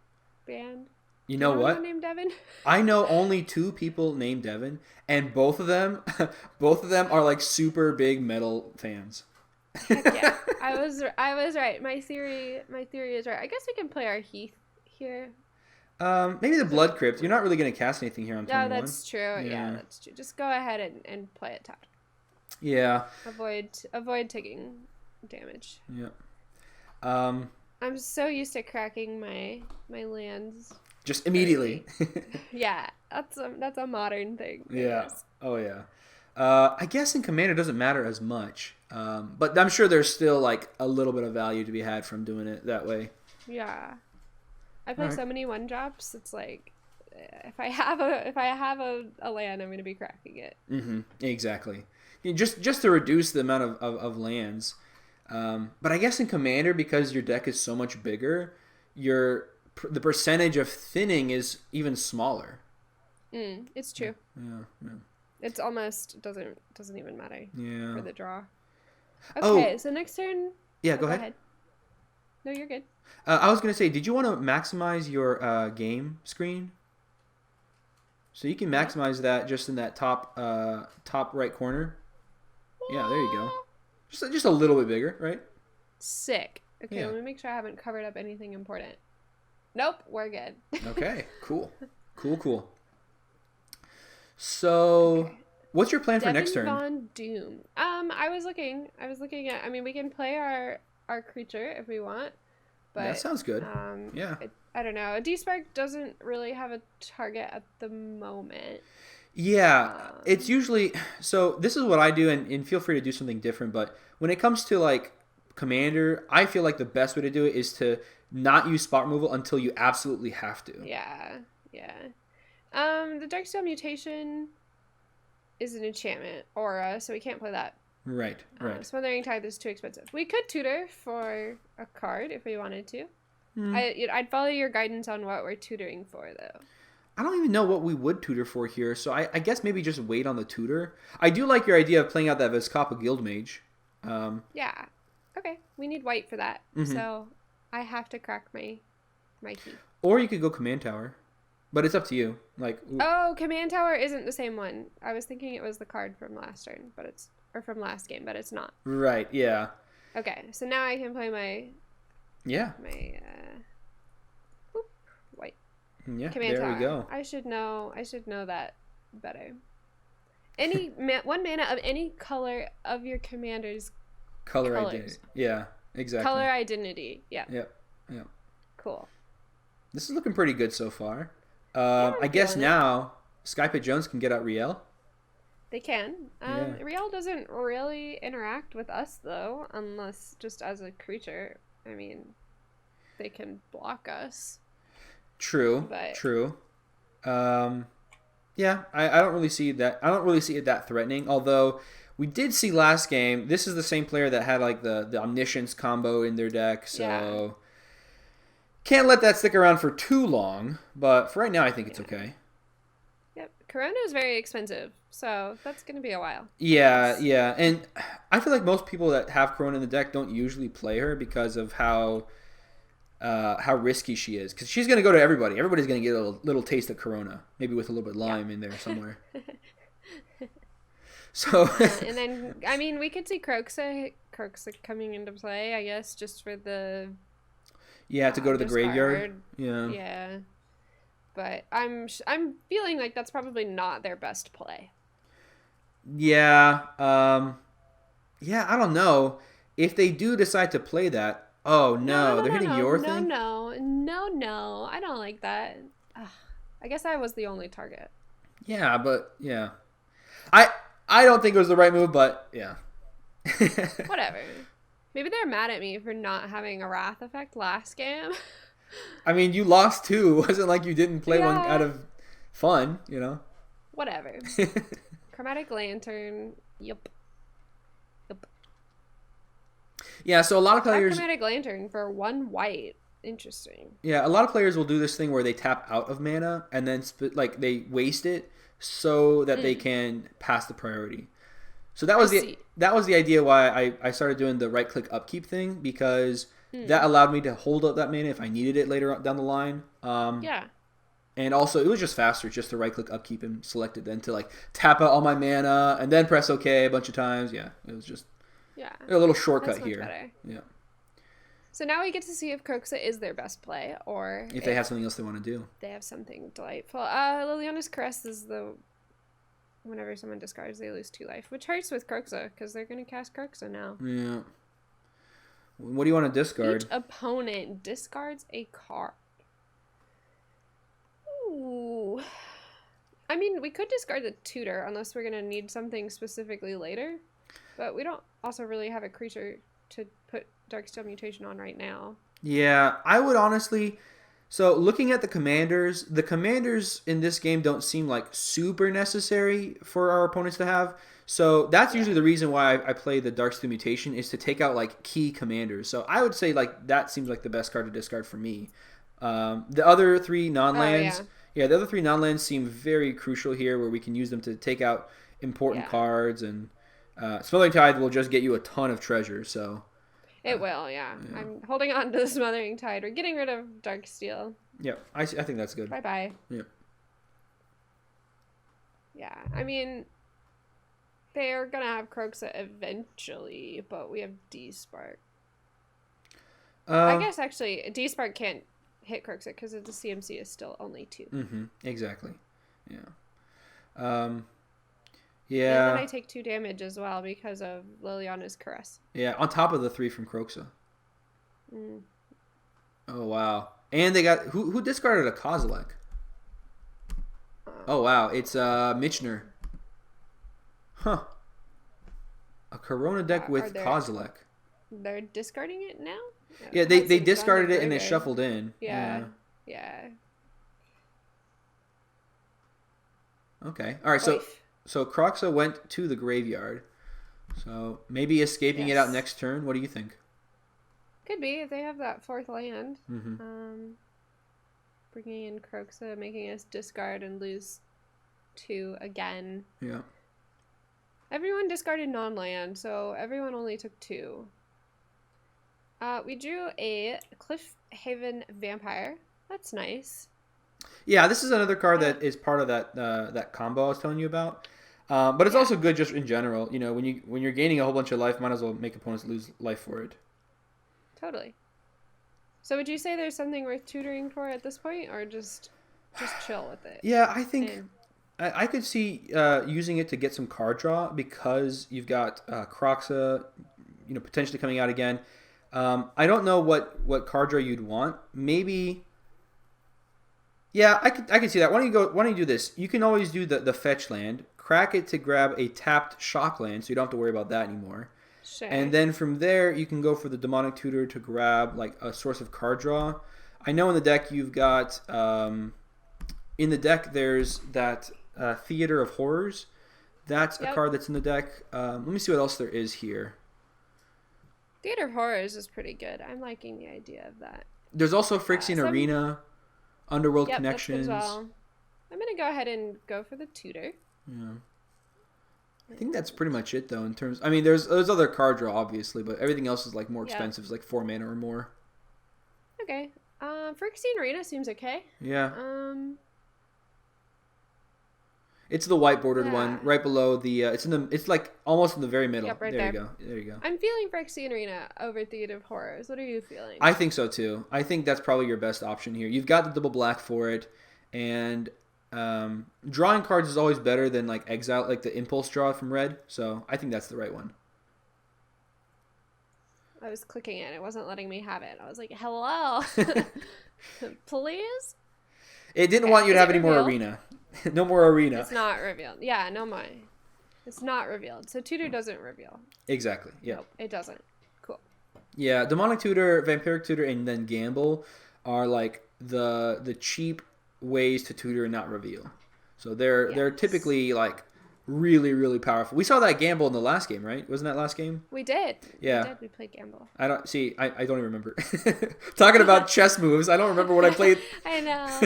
band. You know what? Named Devin? I know only 2 people named Devin, and both of them are like super big metal fans. Heck yeah. I was right. My theory is right. I guess we can play our Heath here. Maybe the Blood Crypt. You're not really going to cast anything here on turn 1. No, that's true. Yeah, that's true. Just go ahead and play it tapped. Yeah. Avoid taking damage. Yeah. I'm so used to cracking my lands. Just immediately. Yeah, that's a modern thing. Yeah. Oh yeah. I guess in Commander it doesn't matter as much. But I'm sure there's still like a little bit of value to be had from doing it that way. Yeah. I play so many 1-drops. It's like if I have a land, I'm going to be cracking it. Mm-hmm. Exactly. Just to reduce the amount of lands. But I guess in Commander, because your deck is so much bigger, the percentage of thinning is even smaller. It's true. Yeah. It's almost doesn't even matter. Yeah. For the draw. Okay, so next turn. Yeah, go ahead. No, you're good. I was gonna say, did you want to maximize your game screen? So you can maximize that just in that top right corner. Yeah, there you go. Just a little bit bigger, right? Sick. Okay, let me make sure I haven't covered up anything important. Nope, we're good. Okay, cool. So, what's your plan for next turn? Von Doom. I was looking at. I mean, we can play our creature if we want, but that sounds good. Yeah. I don't know. A D-Spark doesn't really have a target at the moment. Yeah, it's usually so. This is what I do, and feel free to do something different. But when it comes to like Commander, I feel like the best way to do it is to not use spot removal until you absolutely have to. Yeah. The Darksteel Mutation is an enchantment aura, so we can't play that. Right. Smothering Tithe is too expensive. We could tutor for a card if we wanted to. Hmm. I'd follow your guidance on what we're tutoring for, though. I don't even know what we would tutor for here, so I guess maybe just wait on the tutor. I do like your idea of playing out that Vizcapa Guildmage. Yeah. Okay, we need white for that. Mm-hmm. So I have to crack my key. Or you could go Command Tower, but it's up to you. Like, Oh, Command Tower isn't the same one. I was thinking it was the card from last turn, or from last game, but it's not. right, yeah. Okay, so now I can play my Yeah. white. Yeah, Command there Tower. we go. I should know that better. One mana of any color of your commander's Color colors. identity. Yeah, exactly. Color identity. Yeah. Yep. Yep. Cool. This is looking pretty good so far. I'm I guess feeling it. now Skypit Jones can get out Riel. They can. Yeah. Riel doesn't really interact with us though, unless just as a creature. I mean, they can block us. True. But... True. Yeah, I don't really see that. I don't really see it that threatening. Although we did see last game. This is the same player that had like the Omniscience combo in their deck. So Yeah. can't let that stick around for too long. But for right now, I think it's okay. Yep. Corona is very expensive, so that's gonna be a while. Yeah, yeah, and I feel like most people that have Corona in the deck don't usually play her because of how risky she is. Because she's gonna go to everybody. Everybody's gonna get a little taste of Corona, maybe with a little bit of lime in there somewhere. So And then, I mean, we could see Kroxa coming into play, I guess, just for the yeah, to go to the graveyard. Yeah. Yeah. But I'm feeling like that's probably not their best play. Yeah. Yeah, I don't know. If they do decide to play that, oh no, they're hitting your thing? No. I don't like that. Ugh. I guess I was the only target. Yeah, but yeah. I don't think it was the right move, but yeah. Whatever. Maybe they're mad at me for not having a Wrath effect last game. I mean, you lost two. It wasn't like you didn't play one out of fun, you know? Whatever. Chromatic Lantern. Yep. Yeah, so a lot of players... Chromatic Lantern for 1 white. Interesting. Yeah, a lot of players will do this thing where they tap out of mana and then they waste it so that they can pass the priority. So that was the idea why I started doing the right click upkeep thing, because that allowed me to hold up that mana if I needed it later down the line. Yeah. And also it was just faster just to right click upkeep and select it than to like tap out all my mana and then press OK a bunch of times. Yeah, it was just a little shortcut here. Better. Yeah. So now we get to see if Kroxa is their best play, or if they have something else they want to do. They have something delightful. Liliana's Caress is whenever someone discards, they lose 2 life, which hurts with Kroxa because they're going to cast Kroxa now. Yeah. What do you want to discard? Each opponent discards a card. Ooh. I mean, we could discard the tutor unless we're going to need something specifically later, but we don't also really have a creature to put Darksteel Mutation on right now. Yeah, I would honestly... So, looking at the commanders in this game don't seem like super necessary for our opponents to have. So, that's usually the reason why I play the Darksteel Mutation, is to take out like key commanders. So, I would say like that seems like the best card to discard for me. The other 3 non-lands... the other 3 non-lands seem very crucial here, where we can use them to take out important cards, and Smothering Tide will just get you a ton of treasure, so... It will, yeah. I'm holding on to the Smothering Tide. We're getting rid of Darksteel. Yep, I think that's good. Bye-bye. Yep. Yeah, I mean, they're going to have Kroxa eventually, but we have D-Spark. I guess, actually, D-Spark can't hit Kroxa because the CMC is still only 2. Mm-hmm, exactly. Yeah. Yeah. And then I take 2 damage as well because of Liliana's Caress. Yeah, on top of the 3 from Kroxa. Oh, wow. And they got... Who discarded a Kozilek? Oh, wow. It's Mitchner. Huh. A Corona deck with Kozilek. They're discarding it now? Yeah, they discarded it and it shuffled in. Yeah. Okay. All right, so Kroxa went to the graveyard. So maybe escaping it out next turn. What do you think? Could be if they have that fourth land. Mm-hmm. Bringing in Kroxa, making us discard and lose 2 again. Yeah. Everyone discarded non-land, so everyone only took 2. We drew a Cliffhaven Vampire. That's nice. Yeah, this is another card that is part of that combo I was telling you about. But it's also good just in general. You know, when you're gaining a whole bunch of life, might as well make opponents lose life for it. Totally. So would you say there's something worth tutoring for at this point, or just chill with it? Yeah, I think I could see using it to get some card draw because you've got Kroxa, potentially coming out again. I don't know what card draw you'd want. Maybe. Yeah, I could see that. Why don't you do this? You can always do the fetch land, crack it to grab a tapped shock land, so you don't have to worry about that anymore. Sure. And then from there, you can go for the Demonic Tutor to grab like a source of card draw. I know in the deck you've got there's that Theater of Horrors. That's a card that's in the deck. Let me see what else there is here. Theater of Horrors is pretty good. I'm liking the idea of that. There's also Phyrexian Arena, Underworld Connections. That's good as well. I'm gonna go ahead and go for the tutor. Yeah. I think that's pretty much it, though. In terms, I mean, there's other card draw, obviously, but everything else is like more expensive. It's like 4 mana or more. Okay. Phyrexian Arena seems okay. Yeah. It's the white bordered one, right below the. It's like almost in the very middle. Yep, right there. there. You go. I'm feeling Phyrexian Arena over Theater of Horrors. What are you feeling? I think so too. I think that's probably your best option here. You've got the double black for it, and drawing cards is always better than like exile, like the impulse draw from red. So I think that's the right one. I was clicking it. It wasn't letting me have it. I was like, hello. Please? It didn't want you to have any more arena. No more arena. It's not revealed. Yeah, no more. It's not revealed. So Tutor doesn't reveal. Exactly. Yeah. Nope, it doesn't. Cool. Yeah, Demonic Tutor, Vampiric Tutor, and then Gamble are like the cheap ways to tutor and not reveal. So they're typically like really, really powerful. We saw that Gamble in the last game, right? Wasn't that last game? We did. Yeah. We played Gamble. I don't even remember. Talking about chess moves, I don't remember what I played. I know.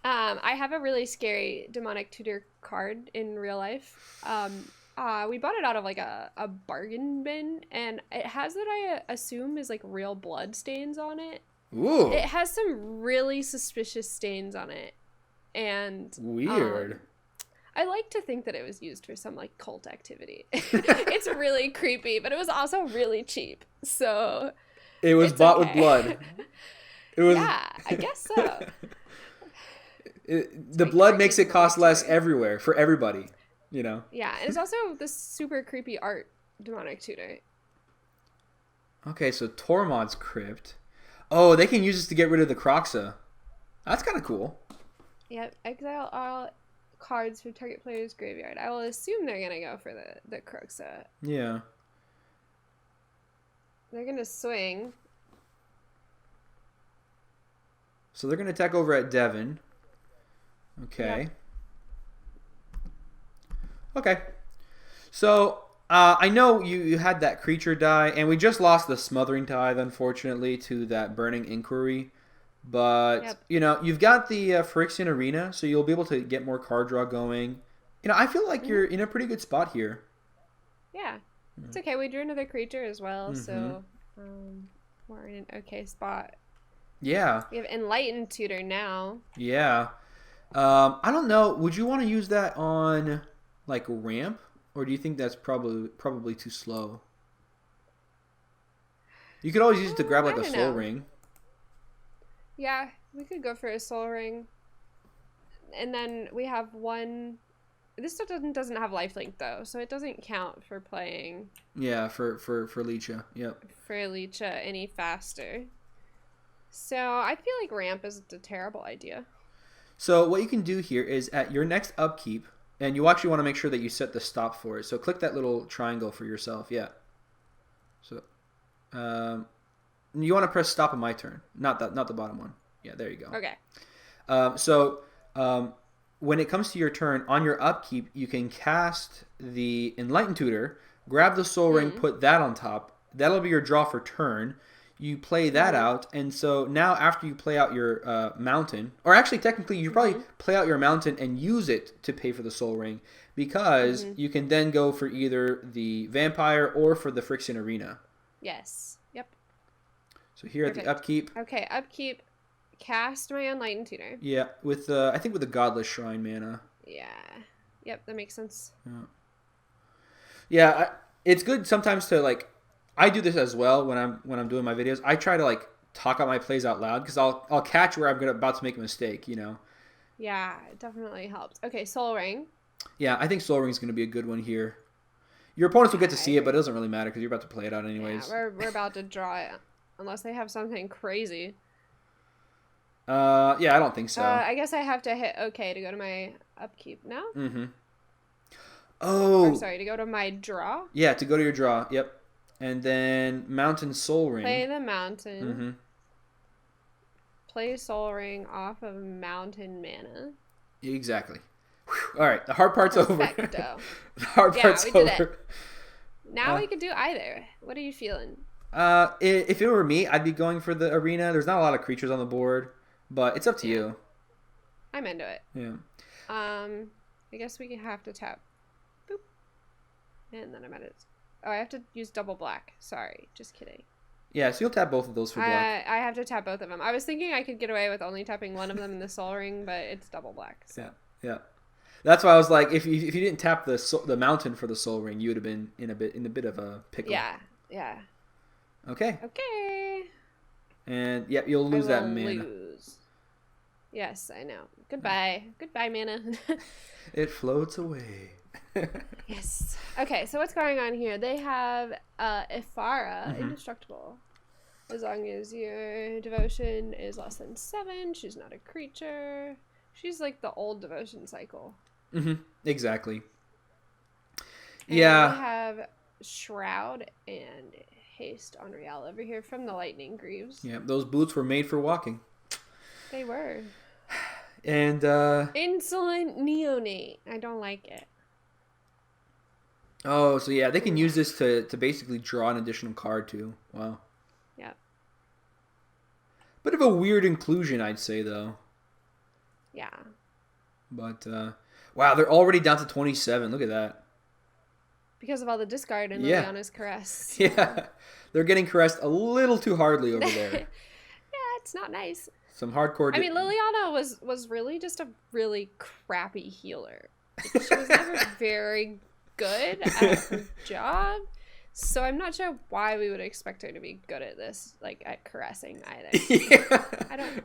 I have a really scary Demonic Tutor card in real life. We bought it out of like a bargain bin, and it has what I assume is like real blood stains on it. Ooh. It has some really suspicious stains on it, and weird. I like to think that it was used for some like cult activity. It's really creepy, but it was also really cheap. So it was bought with blood. It was. Yeah, I guess so. The blood makes it cost less everywhere for everybody, Yeah, and it's also this super creepy art Demonic Tutor. Okay, so Tormod's Crypt. Oh, they can use this to get rid of the Kroxa. That's kind of cool. Yep, exile all cards from target player's graveyard. I will assume they're gonna go for the Kroxa. Yeah. They're gonna swing. So they're gonna attack over at Devon. Okay. Yep. Okay. So I know you had that creature die, and we just lost the Smothering Tithe, unfortunately, to that Burning Inquiry. But, you've got the Phyrexian Arena, so you'll be able to get more card draw going. I feel like you're in a pretty good spot here. Yeah. It's okay. We drew another creature as well, so we're in an okay spot. Yeah. We have Enlightened Tutor now. Yeah. I don't know. Would you want to use that on, like, ramp? Or do you think that's probably too slow? You could always use it to grab, like, a Soul Ring. Yeah, we could go for a Soul Ring. And then we have one... This stuff doesn't have lifelink, though, so it doesn't count for playing... Yeah, for Licia. Yep. For Licia any faster. So I feel like ramp isn't a terrible idea. So what you can do here is at your next upkeep, and you actually want to make sure that you set the stop for it. So click that little triangle for yourself. Yeah. So you want to press stop on my turn, not the bottom one. Yeah, there you go. Okay. When it comes to your turn, on your upkeep, you can cast the Enlightened Tutor, grab the Soul Ring, put that on top. That'll be your draw for turn. You play that out, and so now after you play out your mountain, or actually technically you probably play out your mountain and use it to pay for the Soul Ring, because you can then go for either the Vampire or for the Phyrexian Arena. Yes. Yep. So here at the upkeep. Okay, upkeep. Cast my Unlightened Tutor. Yeah, with I think with the Godless Shrine mana. Yeah. Yep, that makes sense. Yeah, it's good sometimes to like. I do this as well when I'm doing my videos. I try to like talk out my plays out loud because I'll catch where I'm about to make a mistake. You know. Yeah, it definitely helps. Okay, Soul Ring. Yeah, I think Soul Ring is going to be a good one here. Your opponents will get to see it, but it doesn't really matter because you're about to play it out anyways. Yeah, we're about to draw it, unless they have something crazy. Yeah, I don't think so. I guess I have to hit OK to go to my upkeep now. Oh. Or, sorry, to go to my draw. Yeah, to go to your draw. Yep. And then Mountain Soul Ring. Play the mountain. Play Soul Ring off of mountain mana. Exactly. Whew. All right, the hard part's over. The hard part's over. Did it. Now we could do either. What are you feeling? If it were me, I'd be going for the arena. There's not a lot of creatures on the board, but it's up to you. I'm into it. Yeah. I guess we have to tap. Boop. And then I'm at it. Oh, I have to use double black. Sorry, just kidding. Yeah, so you'll tap both of those for black. I have to tap both of them. I was thinking I could get away with only tapping one of them in the Soul Ring, but it's double black. So. Yeah. That's why I was like, if you didn't tap the mountain for the Soul Ring, you would have been in a bit of a pickle. Yeah. Okay. Okay. And yeah, you'll lose that mana. Lose. Yes, I know. Goodbye. Goodbye, mana. It floats away. Yes. Okay, so what's going on here? They have Ifara, indestructible. As long as your devotion is less than 7, she's not a creature. She's like the old devotion cycle. Exactly. And yeah. We have Shroud and Haste on Real over here from the Lightning Greaves. Yeah, those boots were made for walking. They were. And Insolent Neonate. I don't like it. Oh, so yeah, they can use this to basically draw an additional card too. Wow. Yeah. Bit of a weird inclusion, I'd say, though. Yeah. But, wow, they're already down to 27. Look at that. Because of all the discard and Liliana's Caress. Yeah. They're getting caressed a little too hardly over there. Yeah, it's not nice. Some hardcore... I mean, Liliana was really just a really crappy healer. She was never very good at her job. So I'm not sure why we would expect her to be good at this, like at caressing either. Yeah. I don't...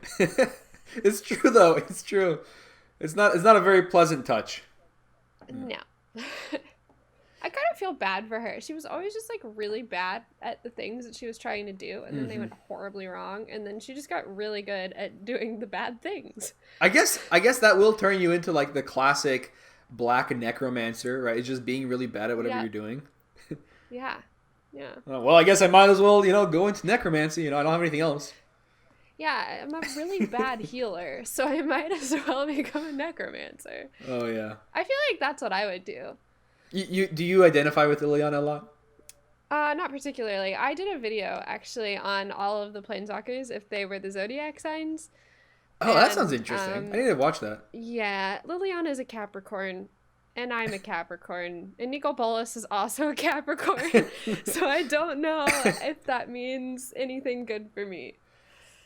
It's true, though. It's true. It's not a very pleasant touch. No. I kind of feel bad for her. She was always just like really bad at the things that she was trying to do, and then they went horribly wrong, and then she just got really good at doing the bad things. I guess that will turn you into like the classic black necromancer, right? It's just being really bad at whatever you're doing. Yeah. Well, I guess I might as well, go into necromancy. I don't have anything else. Yeah, I'm a really bad healer, so I might as well become a necromancer. Oh yeah. I feel like that's what I would do. Do you identify with Liliana a lot? Not particularly. I did a video actually on all of the planeswalkers if they were the zodiac signs. Oh, that sounds interesting. I need to watch that. Yeah, Liliana is a Capricorn, and I'm a Capricorn, and Nico Bolas is also a Capricorn. So I don't know if that means anything good for me.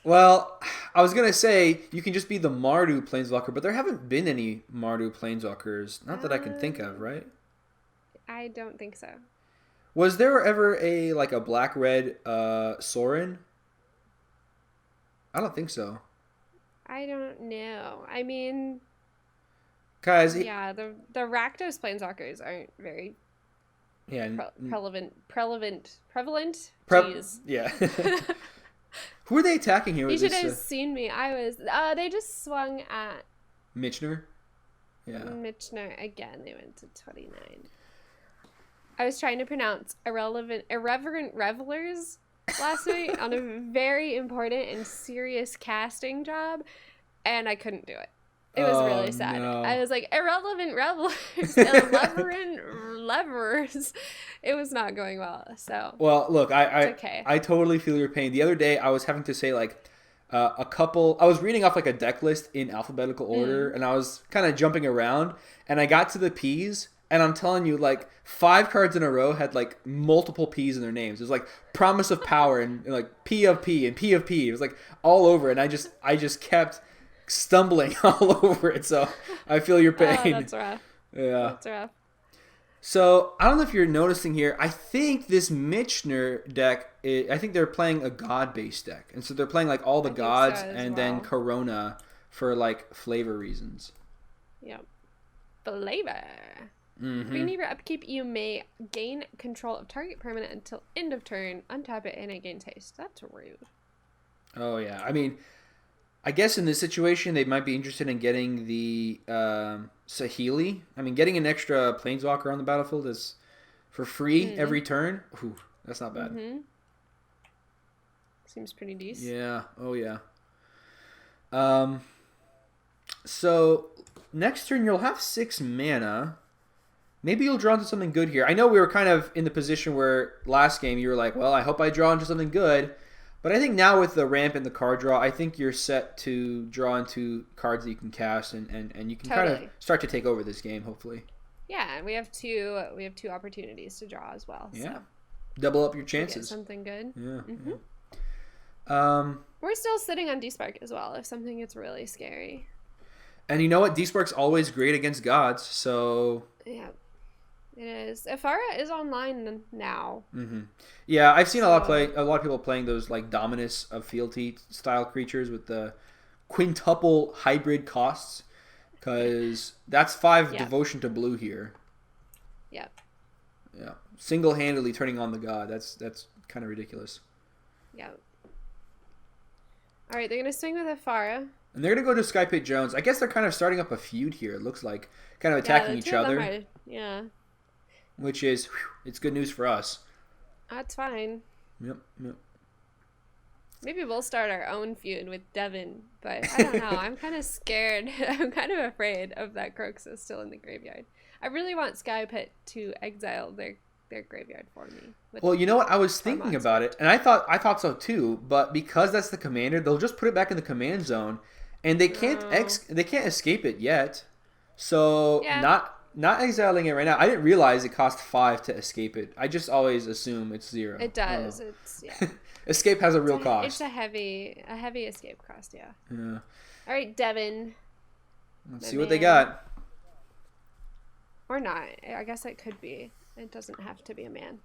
Well, I was going to say, you can just be the Mardu Planeswalker, but there haven't been any Mardu Planeswalkers. Not that I can think of, right? I don't think so. Was there ever a black-red Sorin? I don't think so. I don't know. I mean... Guys, yeah, the Rakdos Planeswalkers aren't very... Yeah. Prevalent? Jeez. Yeah. Who are they attacking here? You should have seen me. They just swung at... Mitchner? Yeah. Mitchner again. They went to 29. I was trying to pronounce irreverent revelers last night on a very important and serious casting job, and I couldn't do it. It was Oh really sad. I no. was like, irrelevant revelers, irreverent leverers. It was not going well. So Well, look, it's okay. I totally feel your pain. The other day, I was having to say like a couple. I was reading off like a deck list in alphabetical order, Mm. and I was kind of jumping around, and I got to the P's, and I'm telling you, like 5 cards in a row had like multiple P's in their names. It was like Promise of Power and like P of P and P of P. It was like all over, and I just kept stumbling all over it. So I feel your Oh, pain. that's rough. Yeah. That's rough. So I don't know if you're noticing here. I think this Mitchner deck. I think they're playing a god-based deck, and so they're playing like all the I think so gods as and then well. Corona for like flavor reasons. Yep. Flavor. Mm-hmm. Beginning of your upkeep, you may gain control of target permanent until end of turn. Untap it and it gains haste. That's rude. Oh yeah. I mean, I guess in this situation they might be interested in getting the Sahili. I mean, getting an extra planeswalker on the battlefield is for free Mm. every turn. Ooh, that's not bad. Mm-hmm. Seems pretty decent. Yeah. Oh yeah. Um. So next turn you'll have 6 mana. Maybe you'll draw into something good here. I know we were kind of in the position where last game you were like, well, I hope I draw into something good. But I think now with the ramp and the card draw, I think you're set to draw into cards that you can cast and you can kind of Totally. start to take over this game, hopefully. Yeah, and we have two opportunities to draw as well. Yeah. So Double up your get chances. something good. Yeah. Mm-hmm. Yeah. We're still sitting on D-Spark as well if something gets really scary. And you know what? D-Spark's always great against gods, so... Yeah, it is. Ifara is online now. Mm-hmm. Yeah, I've seen So- a lot of people playing those like Dominus of Fealty style creatures with the quintuple hybrid costs, because that's 5 Yeah. devotion to blue here. Yep. Yeah, single-handedly turning on the god. That's kind of ridiculous. Yep. All right, they're gonna swing with Ifara. And they're gonna go to Skypit Jones. I guess they're kind of starting up a feud here. It looks like kind of Yeah, attacking the each two of them other, are- yeah, which is it's good news for us. that's fine. Yep. Yep. Maybe we'll start our own feud with Devin, but I don't know. I'm kind of scared. I'm kind of afraid of that Croxus still in the graveyard. I really want Skypit to exile their graveyard for me. Well, you know what? I was thinking Tormod's about it, and I thought so too. But because that's the commander, they'll just put it back in the command zone, and they can't No. they can't escape it yet. So Yeah. not exiling it right now. I didn't realize it cost 5 to escape it. I just always assume it's 0. It I don't does. know. It's yeah. Escape has a real It's cost. a heavy escape cost. Yeah. Yeah. All right, Devin, Let's My see what they man. got. or not. I guess it could be. It doesn't have to be a man.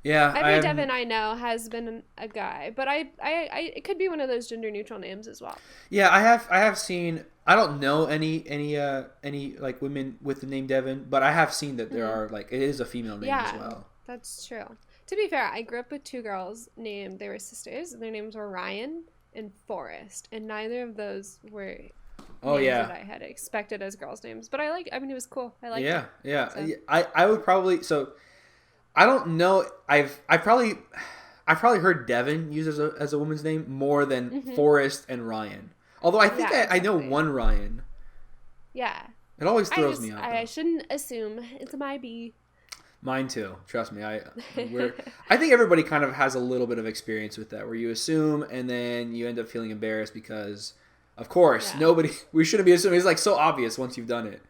Yeah, Every Devin I know has been a guy, but I it could be one of those gender neutral names as well. Yeah, I have seen. I don't know any like women with the name Devin, but I have seen that there are like it is a female name as Yeah. well. That's true. To be fair, I grew up with 2 girls named, they were sisters, and their names were Ryan and Forrest, and neither of those were Oh names yeah. that I had expected as girls' names. But I mean, it was cool. I liked Yeah, it. yeah. So. I would probably I don't know. I've probably heard Devin used as a woman's name more than Forrest and Ryan. Although I think Yeah, I know exactly. one Ryan. Yeah. It always throws me out. I Though. shouldn't assume. It's my B. Mine too. Trust me. I think everybody kind of has a little bit of experience with that, where you assume and then you end up feeling embarrassed because, of course, Yeah. we shouldn't be assuming. It's like so obvious once you've done it.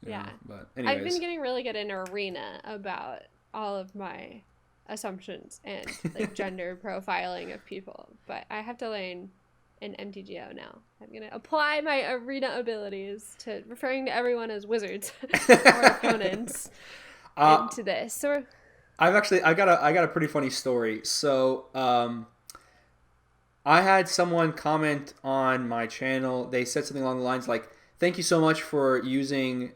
You Yeah. know, but anyways. I've been getting really good in Arena about all of my assumptions and like gender profiling of people, but I have to learn in MTGO now. I'm gonna apply my Arena abilities to referring to everyone as wizards or opponents into this. So I got a pretty funny story. So I had someone comment on my channel. They said something along the lines like, "Thank you so much for using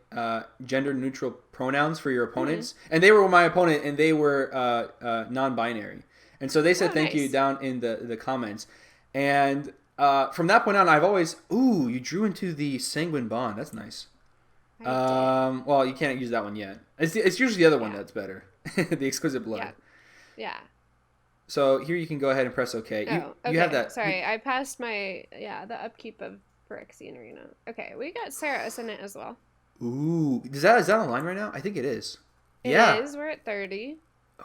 gender neutral pronouns for your opponents." And they were my opponent, and they were non-binary. And so they said thank you nice. down in the comments. And from that point on, I've always you drew into the Sanguine Bond. That's nice. Well, you can't use that one yet. It's usually the other one that's better. The Exquisite Blood. yeah. So here you can go ahead and press OK. You have that. Sorry, I passed my the upkeep of Phyrexian Arena. Okay, we got Sarah Ascendant as well. Ooh, is that online right now? I think it is. It is. We're at 30.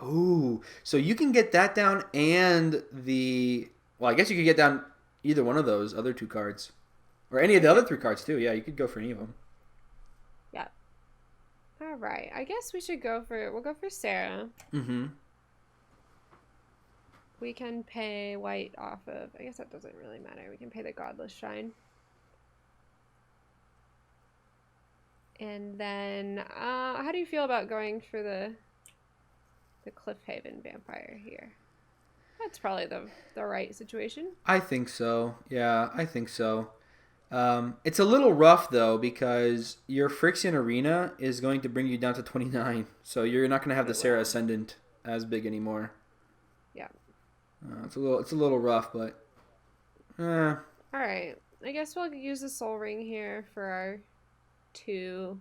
Ooh, so you can get that down and the... Well, I guess you could get down either one of those other 2 cards. Or any of the other 3 cards, too. Yeah, you could go for any of them. Yep. All right. I guess we should go for... We'll go for Sarah. Mm-hmm. We can pay white off of... I guess that doesn't really matter. We can pay the Godless Shrine. And then... how do you feel about going for the Cliffhaven Vampire here? That's probably the right situation. I think so. Yeah, I think so. It's a little rough, though, because your Phyrexian Arena is going to bring you down to 29. So you're not going to have the Sarah Ascendant as big anymore. Yeah. It's a little rough, but... All right. I guess we'll use the Soul Ring here for our 2.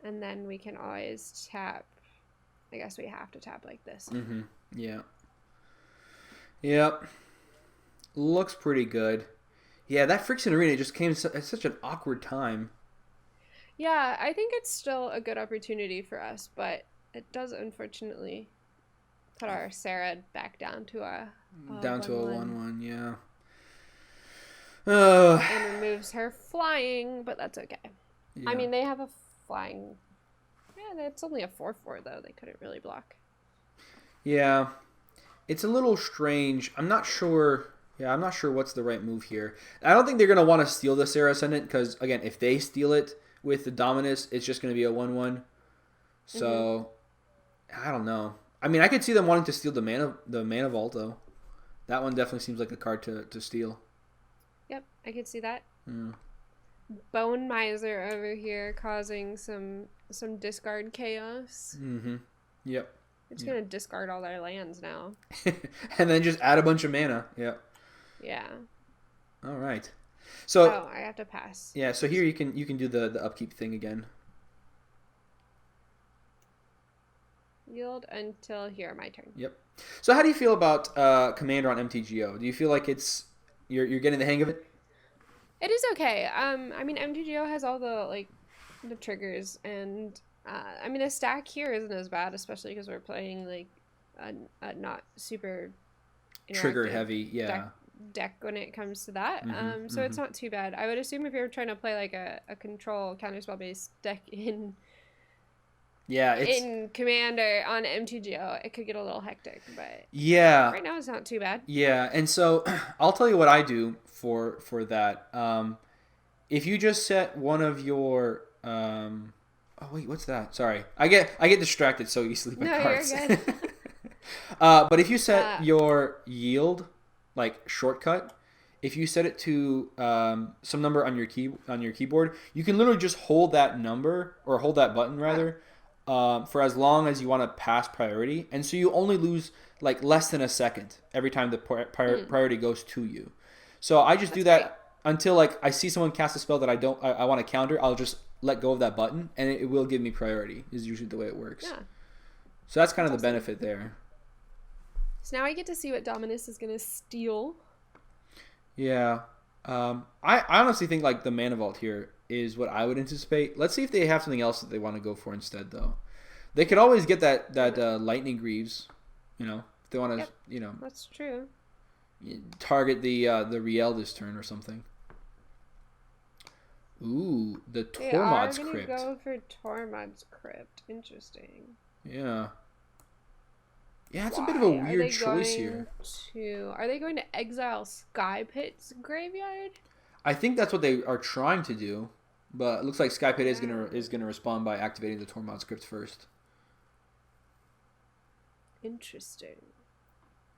And then we can always tap... I guess we have to tap like this. Mm-hmm. Yeah. Yep. Looks pretty good. Yeah, that Phyrexian Arena just came at such an awkward time. Yeah, I think it's still a good opportunity for us, but it does unfortunately put our Sarah back down to a 1/1, yeah. And removes her flying, but that's okay. Yeah. I mean, they have a flying... Yeah, it's only a 4/4, though. They couldn't really block. Yeah. It's a little strange. I'm not sure... Yeah, I'm not sure what's the right move here. I don't think they're going to want to steal the Sarah Ascendant, because, again, if they steal it with the Dominus, it's just going to be a 1/1. So, I don't know. I mean, I could see them wanting to steal the Mana Vault, though. That one definitely seems like a card to steal. Yep, I could see that. Yeah. Bone Miser over here causing some discard chaos. Mm-hmm. Yep. It's going to discard all their lands now. And then just add a bunch of mana. Yep. Yeah. All right. So I have to pass. Yeah, so here you can do the upkeep thing again. Yield until here, my turn. Yep. So how do you feel about Commander on MTGO? Do you feel like you're getting the hang of it? It is okay. I mean, MTGO has all the triggers, and I mean the stack here isn't as bad, especially because we're playing like a not super trigger heavy, deck when it comes to that. So it's not too bad. I would assume if you're trying to play like a control counterspell based deck in Commander on MTGO, it could get a little hectic, but right now it's not too bad. Yeah, and so I'll tell you what I do for that. If you just set one of your oh wait, what's that? Sorry, I get distracted so easily by cards. You're good. But if you set your yield, like shortcut, if you set it to some number on your keyboard, you can literally just hold that number or hold that button rather for as long as you want to pass priority, and so you only lose like less than a second every time the priority goes to you. So I just do that until like I see someone cast a spell that I want to counter. I'll just let go of that button, and it will give me priority. Is usually the way it works. Yeah. So that's kind of the benefit there. So now I get to see what Dominus is going to steal. Yeah. I honestly think like the Mana Vault here is what I would anticipate. Let's see if they have something else that they want to go for instead, though. They could always get that Lightning Greaves, if they want to, That's true. Target the Riel this turn or something. Ooh, the Tormod's Crypt. They are going to go for Tormod's Crypt. Interesting. Yeah. Yeah, it's a bit of a weird choice here. Are they going to exile Sky Pit's graveyard? I think that's what they are trying to do, but it looks like Sky Pit is gonna respond by activating the Tormod's Crypt first. Interesting.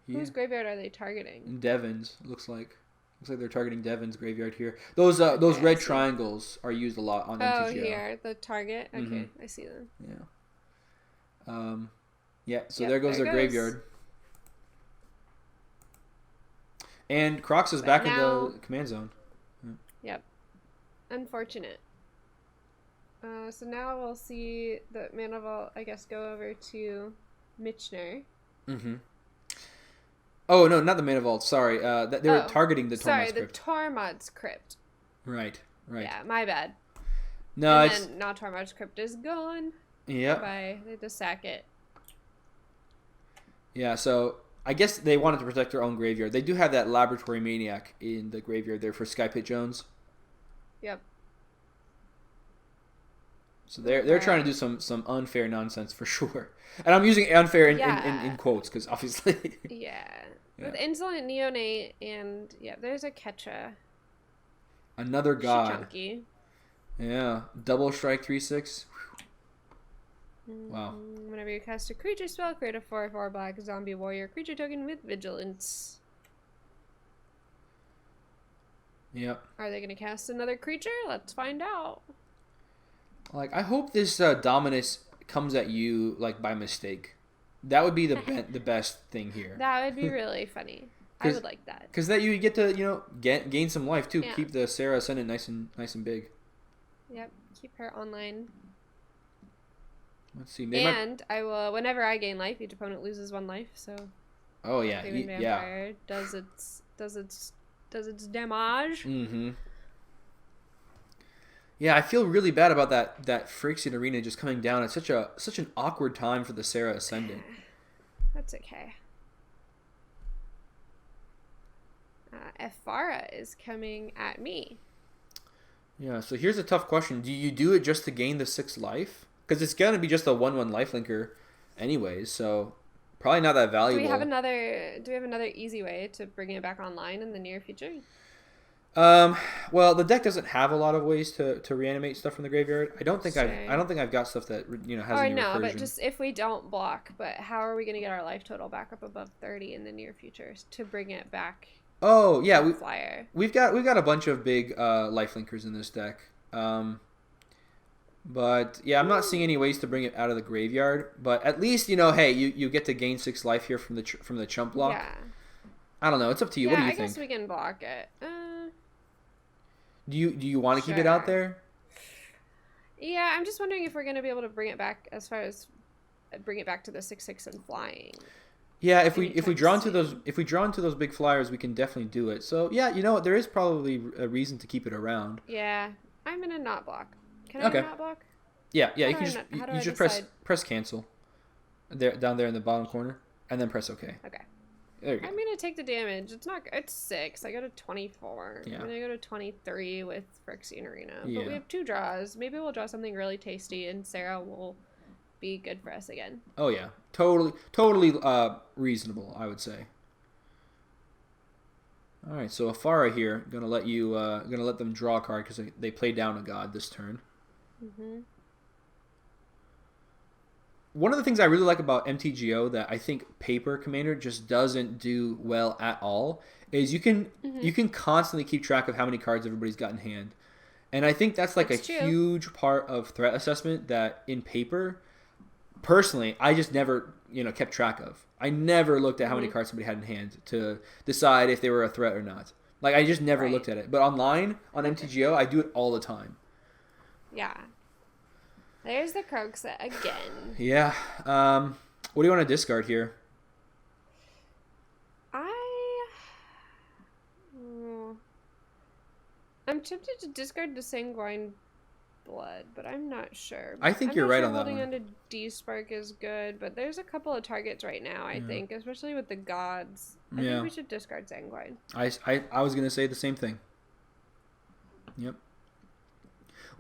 Yeah. Whose graveyard are they targeting? Devon's. Looks like they're targeting Devon's graveyard here. Those red triangles are used a lot on MTGO. Oh, here, the target. Okay, I see them. Yeah. Yeah, so there goes their graveyard. And Crocs is back in the command zone. Yep. Unfortunate. So now we'll see the Mana Vault, I guess, go over to Michener. Mm-hmm. Oh, no, not the Mana Vault. Sorry. They were targeting the Tormod's Crypt. Sorry, the Tormod's Crypt. Right. Right. Yeah, my bad. No, And it's then not Tormar's Crypt is gone. yeah. Bye. They just sack it. Yeah, so I guess they wanted to protect their own graveyard. They do have that Laboratory Maniac in the graveyard there for Skypit Jones. Yep. So they're trying to do some unfair nonsense for sure. And I'm using unfair in quotes because obviously. Yeah. With Insolent Neonate and there's a Ketcha. Another god. Chunky. Yeah, double strike 3/6. Wow. Whenever you cast a creature spell, create a 4/4 black zombie warrior creature token with vigilance. Yep. Are they going to cast another creature? Let's find out. Like, I hope this Dominus comes at you like by mistake. That would be the best thing here. That would be really funny. I would like that. Because that you get to gain some life too. Yeah. Keep the Sarah Ascendant nice and big. Yep. Keep her online. Let's see. I will. Whenever I gain life, each opponent loses 1 life. So. Oh yeah. Vampire does its damage. Mm-hmm. Yeah, I feel really bad about that Phyrexian Arena just coming down at such an awkward time for the Sarah Ascendant. That's okay. Ephara is coming at me. Yeah, so here's a tough question. Do you do it just to gain the 6 life? Because it's going to be just a 1/1 lifelinker anyways, so probably not that valuable. Do we have another easy way to bring it back online in the near future? Well, the deck doesn't have a lot of ways to reanimate stuff from the graveyard. I don't think I've got stuff that has any recursion. But just if we don't block, but how are we going to get our life total back up above 30 in the near future to bring it back? Oh yeah, we've got a bunch of big lifelinkers in this deck. But yeah, I'm not seeing any ways to bring it out of the graveyard. But at least hey, you get to gain 6 life here from the chump block. Yeah. I don't know. It's up to you. What do you think? I guess we can block it. Do you want to keep it out there? Yeah, I'm just wondering if we're going to be able to bring it back to the 6/6 and flying. Yeah, if we draw into those big flyers, we can definitely do it. So yeah, you know what? There is probably a reason to keep it around. Yeah, I'm gonna not block. Can I not block? Yeah. You can just press cancel. Down there in the bottom corner, and then press OK. Okay. There you go. I'm gonna take the damage. It's 6. I go to 24. Yeah. I'm gonna go to 23 with Phyrexian Arena. Yeah. But we have 2 draws. Maybe we'll draw something really tasty, and Sarah will be good for us again. Oh yeah, totally reasonable, I would say. All right, so Ephara here gonna let them draw a card because they play down a god this turn. Mm-hmm. One of the things I really like about MTGO that I think Paper Commander just doesn't do well at all is you can constantly keep track of how many cards everybody's got in hand, and I think that's like huge part of threat assessment that in Paper. Personally, I just never, kept track of. I never looked at how many cards somebody had in hand to decide if they were a threat or not. Like, I just never looked at it. But online, on MTGO, I do it all the time. Yeah. There's the Kroxa again. Yeah. What do you want to discard here? I'm tempted to discard the Sanguine Blood, but I'm not sure. I think you're right on that one. Holding onto D-Spark is good, but there's a couple of targets right now, I think, especially with the gods. I think we should discard Sanguine. I was going to say the same thing. Yep.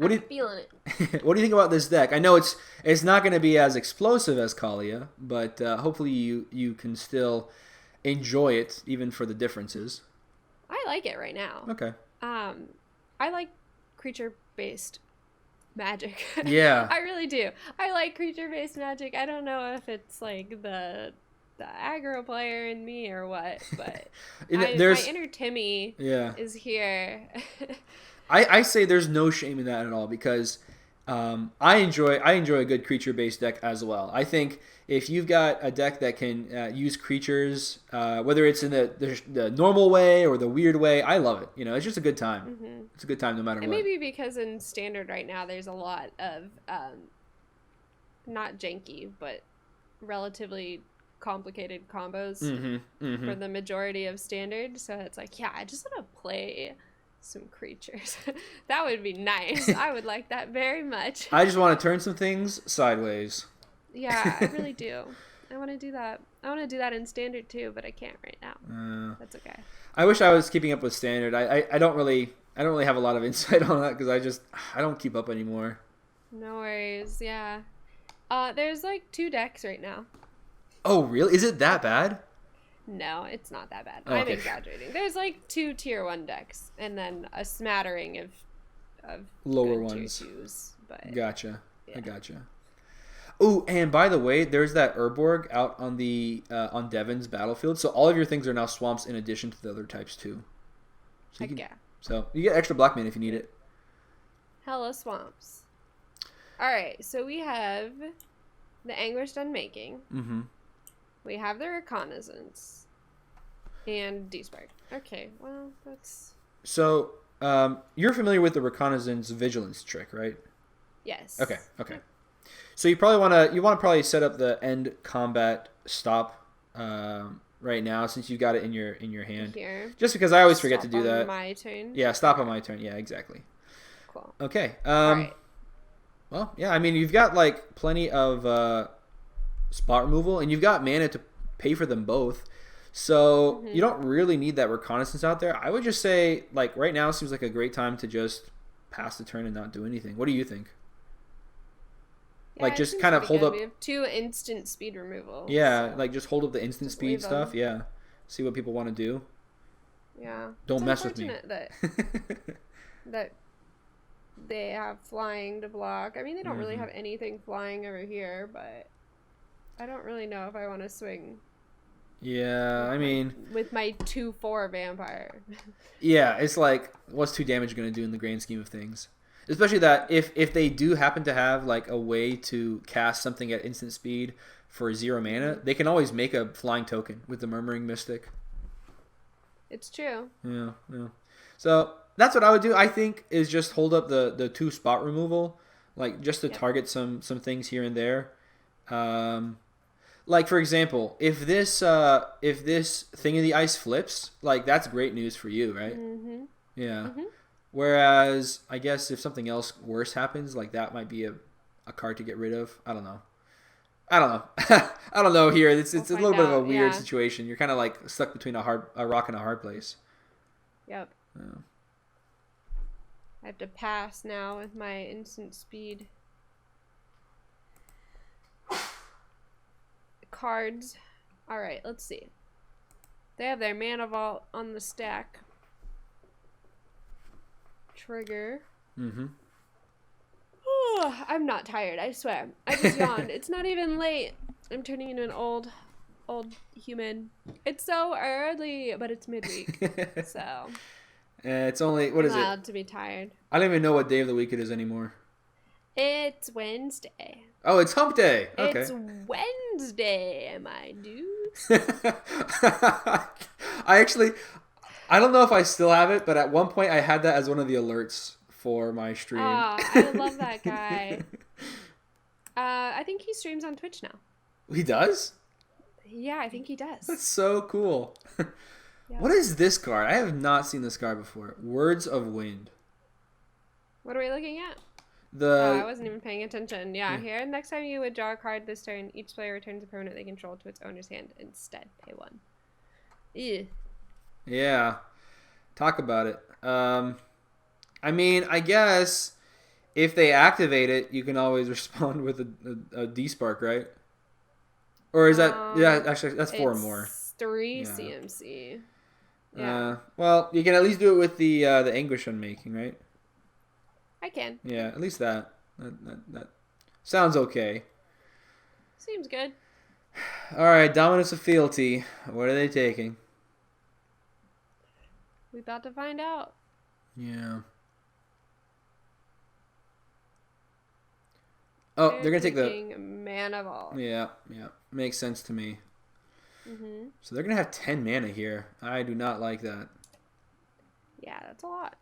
I'm feeling it. What do you think about this deck? I know it's not going to be as explosive as Kaalia, but hopefully you can still enjoy it, even for the differences. I like it right now. Okay. I like creature-based magic. Yeah. I really do. I like creature-based magic. I don't know if it's like the aggro player in me or what, but my inner Timmy is here. I say there's no shame in that at all because I enjoy a good creature-based deck as well. I think if you've got a deck that can use creatures, whether it's in the normal way or the weird way, I love it. It's just a good time. Mm-hmm. It's a good time no matter what. Maybe because in Standard right now there's a lot of not janky, but relatively complicated combos for the majority of Standard. So it's like, I just want to play some creatures. That would be nice. I would like that very much. I just want to turn some things sideways. Yeah, I really do. I want to do that. I want to do that in standard too, but I can't right now. That's okay. I wish I was keeping up with standard. I don't really have a lot of insight on that because I don't keep up anymore. No worries. Yeah. There's like 2 decks right now. Oh, really? Is it that bad? No, it's not that bad. Oh, I'm okay. exaggerating. There's like 2 tier 1 decks and then a smattering of lower good ones. Tier 2s, but Gotcha. yeah. I gotcha. Oh, and by the way, there's that Urborg out on the on Devon's battlefield. So all of your things are now swamps in addition to the other types too. So So you get extra black mana if you need it. Hella swamps. All right, so we have the Anguished Unmaking. Mm-hmm. We have the Reconnaissance. And D-Spark. Okay, well, that's... So, you're familiar with the Reconnaissance Vigilance trick, right? Yes. Okay. So you want to probably set up the end combat stop right now since you got it in your hand. Here. Just because I always forget to do that. Stop on my turn. Yeah, stop on my turn. Yeah, exactly. Cool. Okay. All right. Well, yeah, I mean, you've got like plenty of spot removal, and you've got mana to pay for them both. So you don't really need that Reconnaissance out there. I would just say, like, right now seems like a great time to just pass the turn and not do anything. What do you think? Yeah, like, just kind of hold up. We have 2 instant speed removal. Yeah, so like just hold up the instant speed stuff. Yeah, see what people want to do. Yeah. Don't mess with me. that they have flying to block. I mean, they don't really have anything flying over here, but I don't really know if I want to swing. Yeah, I mean, with my 2/4 vampire. Yeah, it's like, what's 2 damage going to do in the grand scheme of things? Especially that if they do happen to have like a way to cast something at instant speed for 0 mana, they can always make a flying token with the Murmuring Mystic. It's true. Yeah. So that's what I would do. I think is just hold up the 2 spot removal, like just to target some things here and there. Like, for example, if this Thing in the Ice flips, like, that's great news for you, right? Mm-hmm. Yeah. Mm-hmm. Whereas, I guess if something else worse happens, like, that might be a card to get rid of. I don't know. I don't know here. It's a little bit of a weird situation. You're kind of, like, stuck between a rock and a hard place. Yep. Yeah. I have to pass now with my instant speed. Cards. Alright, let's see. They have their Mana Vault on the stack. Trigger. Mm-hmm. Oh, I'm not tired, I swear. I just yawned. It's not even late. I'm turning into an old human. It's so early, but it's midweek. So. It's only, what is it? I'm allowed to be tired. I don't even know what day of the week it is anymore. It's Wednesday. Oh, it's hump day. Okay. It's Wednesday, my dudes. I don't know if I still have it, but at one point I had that as one of the alerts for my stream. Oh, I love that guy. I think he streams on Twitch now. He does? Yeah, I think he does. That's so cool. Yeah. What is this card? I have not seen this card before. Words of Wind. What are we looking at? I wasn't even paying attention. Yeah, here. Next time you would draw a card this turn, each player returns a permanent they control to its owner's hand. Instead, pay 1. Ew. Yeah. Talk about it. I mean, I guess if they activate it, you can always respond with a D-Spark, right? Or is that... yeah, actually, that's 4 or more. 3 CMC. Yeah. Well, you can at least do it with the Anguish Unmaking, right? I can. Yeah, at least that sounds okay. Seems good. All right, Dominus of Fealty. What are they taking? We about to find out. Yeah. Oh, they're gonna take the Mana Vault. Yeah, makes sense to me. Mm-hmm. So they're gonna have 10 mana here. I do not like that. Yeah, that's a lot.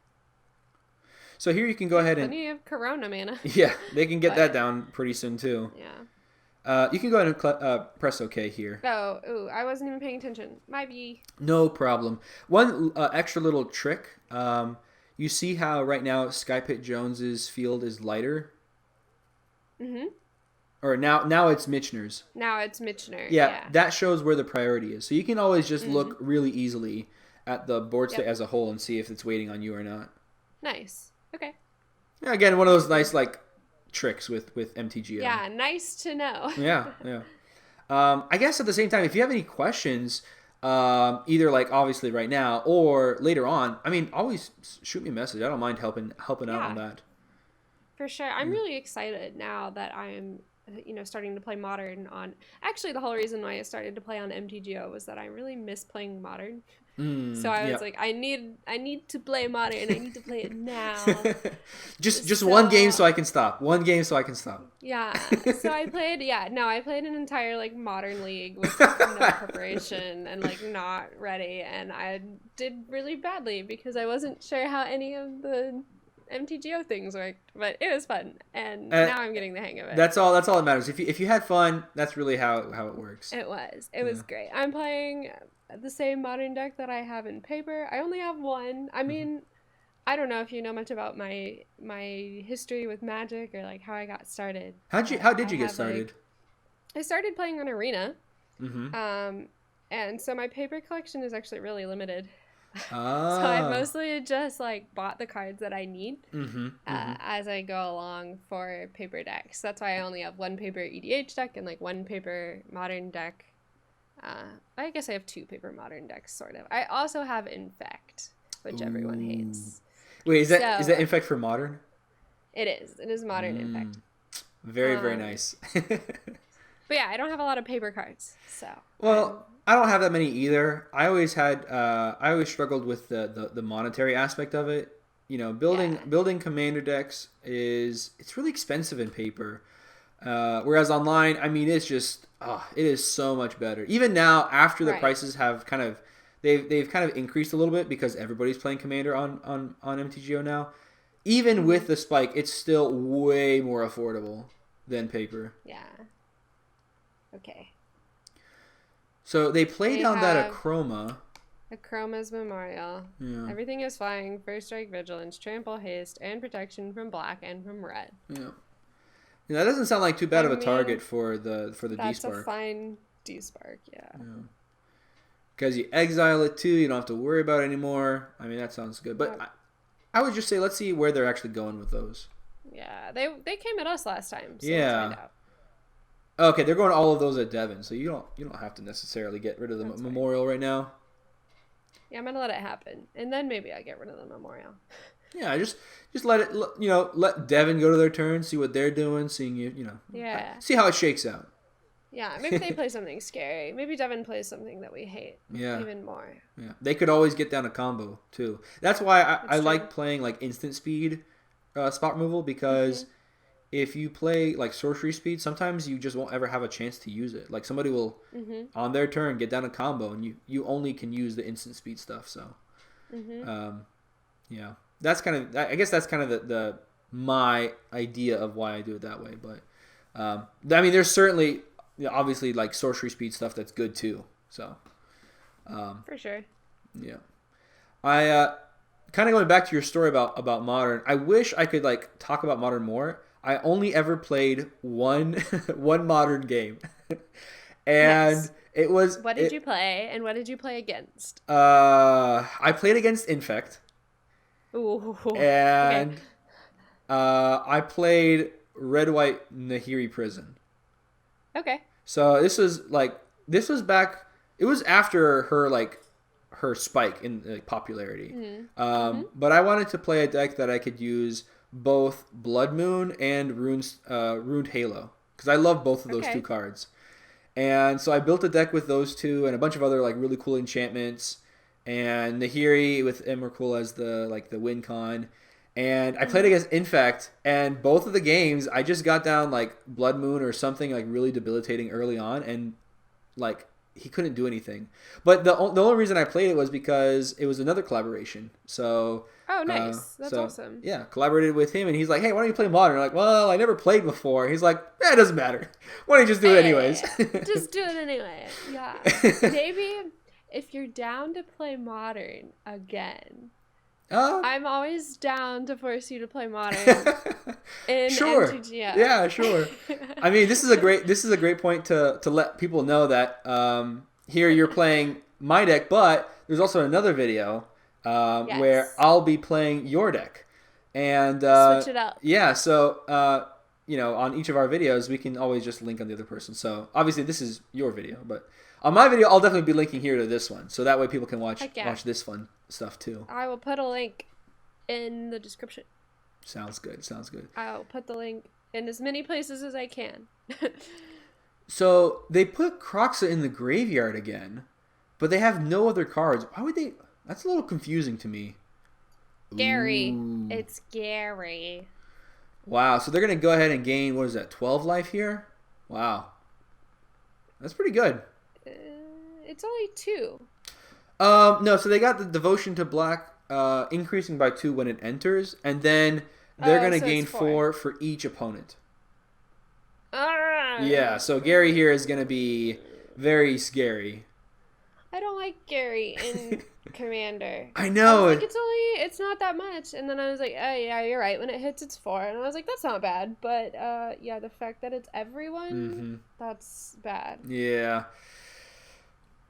So here you can go ahead and... Plenty of Corona mana. Yeah, they can get that down pretty soon too. Yeah. You can go ahead and press OK here. Oh, ooh, I wasn't even paying attention. Might be... No problem. One extra little trick. you see how right now Skypit Jones's field is lighter? Mm-hmm. Or now it's Michener's. Now it's Michener. Yeah, Yeah. that shows where the priority is. So you can always just look really easily at the board state as a whole and see if it's waiting on you or not. Nice. Okay. Yeah, again, one of those nice like tricks with MTGO. Yeah, nice to know. Yeah. I guess at the same time, if you have any questions, either like obviously right now or later on, I mean, always shoot me a message. I don't mind helping out on that. For sure. I'm really excited now that I'm, starting to play Modern on... Actually, the whole reason why I started to play on MTGO was that I really miss playing Modern. So I was like, I need to play Modern. I need to play it now. just one game so I can stop. One game so I can stop. Yeah. So I played an entire like Modern League with no preparation and like not ready, and I did really badly because I wasn't sure how any of the MTGO things worked, but it was fun, and now I'm getting the hang of it. That's all that matters. If you had fun, that's really how it works. It was great. I'm playing the same Modern deck that I have in paper. I only have one. I mean, I don't know if you know much about my history with Magic or like how I got started. How did you get started? I started playing on Arena. And so my paper collection is actually really limited. So I mostly just like bought the cards that I need as I go along for paper decks. That's why I only have one paper EDH deck and like one paper Modern deck. I guess I have two paper Modern decks, sort of. I also have Infect, which everyone hates. Wait, is that Infect for Modern? It is. It is Modern Infect. Very, very nice. But yeah, I don't have a lot of paper cards, so. Well, I don't have that many either. I always struggled with the monetary aspect of it. Building commander decks it's really expensive in paper. Whereas online, I mean, it's just it is so much better. Even now, after the prices have kind of they've kind of increased a little bit because everybody's playing Commander on MTGO now. Even with the spike, it's still way more affordable than paper. Yeah. Okay. So they play down that Achroma. Achroma's Memorial. Yeah. Everything is flying. First Strike, Vigilance, Trample, Haste, and Protection from black and from red. Yeah. That doesn't sound like too bad of a target for the D-Spark. That's a fine D-Spark, yeah. Because you exile it too, you don't have to worry about it anymore. I mean, that sounds good. But I would just say, let's see where they're actually going with those. Yeah, they came at us last time, so let's find out. Okay, they're going all of those at Devon, so you don't have to necessarily get rid of the Memorial right now. Yeah, I'm gonna let it happen, and then maybe I'll get rid of the Memorial. Yeah, just let it, let Devon go to their turn, see what they're doing, seeing see how it shakes out. Yeah, maybe they play something scary. Maybe Devon plays something that we hate even more. Yeah, they could always get down a combo too. That's why I like playing like instant speed spot removal, because if you play like sorcery speed, sometimes you just won't ever have a chance to use it. Like somebody will on their turn get down a combo, and you only can use the instant speed stuff. So, yeah, that's kind of, I guess that's kind of the my idea of why I do it that way. But I mean, there's certainly obviously like sorcery speed stuff that's good too. So, for sure. Yeah, I kind of going back to your story about Modern. I wish I could like talk about Modern more. I only ever played one Modern game, and it was. What did you play, and what did you play against? I played against Infect. Ooh. And I played Red White Nahiri Prison. Okay. So this was back. It was after her spike in popularity. But I wanted to play a deck that I could use both Blood Moon and Ruined Halo, because I love both of those two cards. And so I built a deck with those two and a bunch of other like really cool enchantments, and Nahiri with Emrakul as the win con. And I played against Infect, and both of the games I just got down like Blood Moon or something like really debilitating early on, and like he couldn't do anything. But the only reason I played it was because it was another collaboration. So nice. That's awesome. Yeah, collaborated with him, and he's like, hey, why don't you play Modern? I'm like, well, I never played before. He's like, it doesn't matter. Why don't you just do it anyways? Just do it anyway. Yeah. Maybe if you're down to play Modern again, I'm always down to force you to play Modern in Sure. MTGO. Yeah, sure. I mean, this is a great point to let people know that here you're playing my deck, but there's also another video where I'll be playing your deck, and switch it up. Yeah, so on each of our videos we can always just link on the other person. So obviously this is your video, but on my video I'll definitely be linking here to this one, so that way people can watch this fun stuff too. I will put a link in the description. Sounds good. I'll put the link in as many places as I can. So they put Croxa in the graveyard again, but they have no other cards. Why would they? That's a little confusing to me. Scary. Ooh. It's scary. Wow. So they're going to go ahead and gain, what is that, 12 life here? Wow. That's pretty good. It's only 2. No, so they got the Devotion to Black increasing by 2 when it enters, and then they're going to gain 4 for each opponent. Yeah, so Gary here is going to be very scary. I don't like Gary in Commander. I know. I was like, it's not that much. And then I was like, oh yeah, you're right. When it hits, it's 4. And I was like, that's not bad. But yeah, the fact that it's everyone, that's bad. Yeah.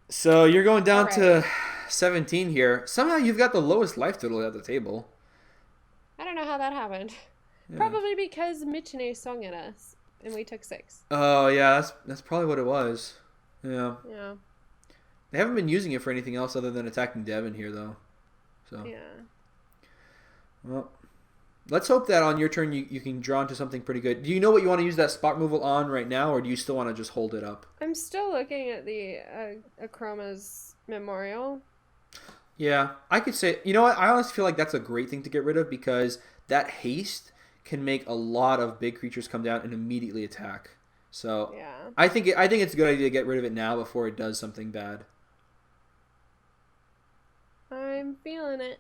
So you're going down to 17 here. Somehow you've got the lowest life total at the table. I don't know how that happened. Yeah. Probably because Michine swung at us and we took 6. Oh yeah, that's probably what it was. Yeah. Yeah. They haven't been using it for anything else other than attacking Devin here, though. So. Yeah. Well, let's hope that on your turn you can draw into something pretty good. Do you know what you want to use that spot removal on right now, or do you still want to just hold it up? I'm still looking at the Akroma's Memorial. Yeah, I could say, you know what? I honestly feel like that's a great thing to get rid of, because that haste can make a lot of big creatures come down and immediately attack. So yeah. I think it's a good idea to get rid of it now before it does something bad. I'm feeling it.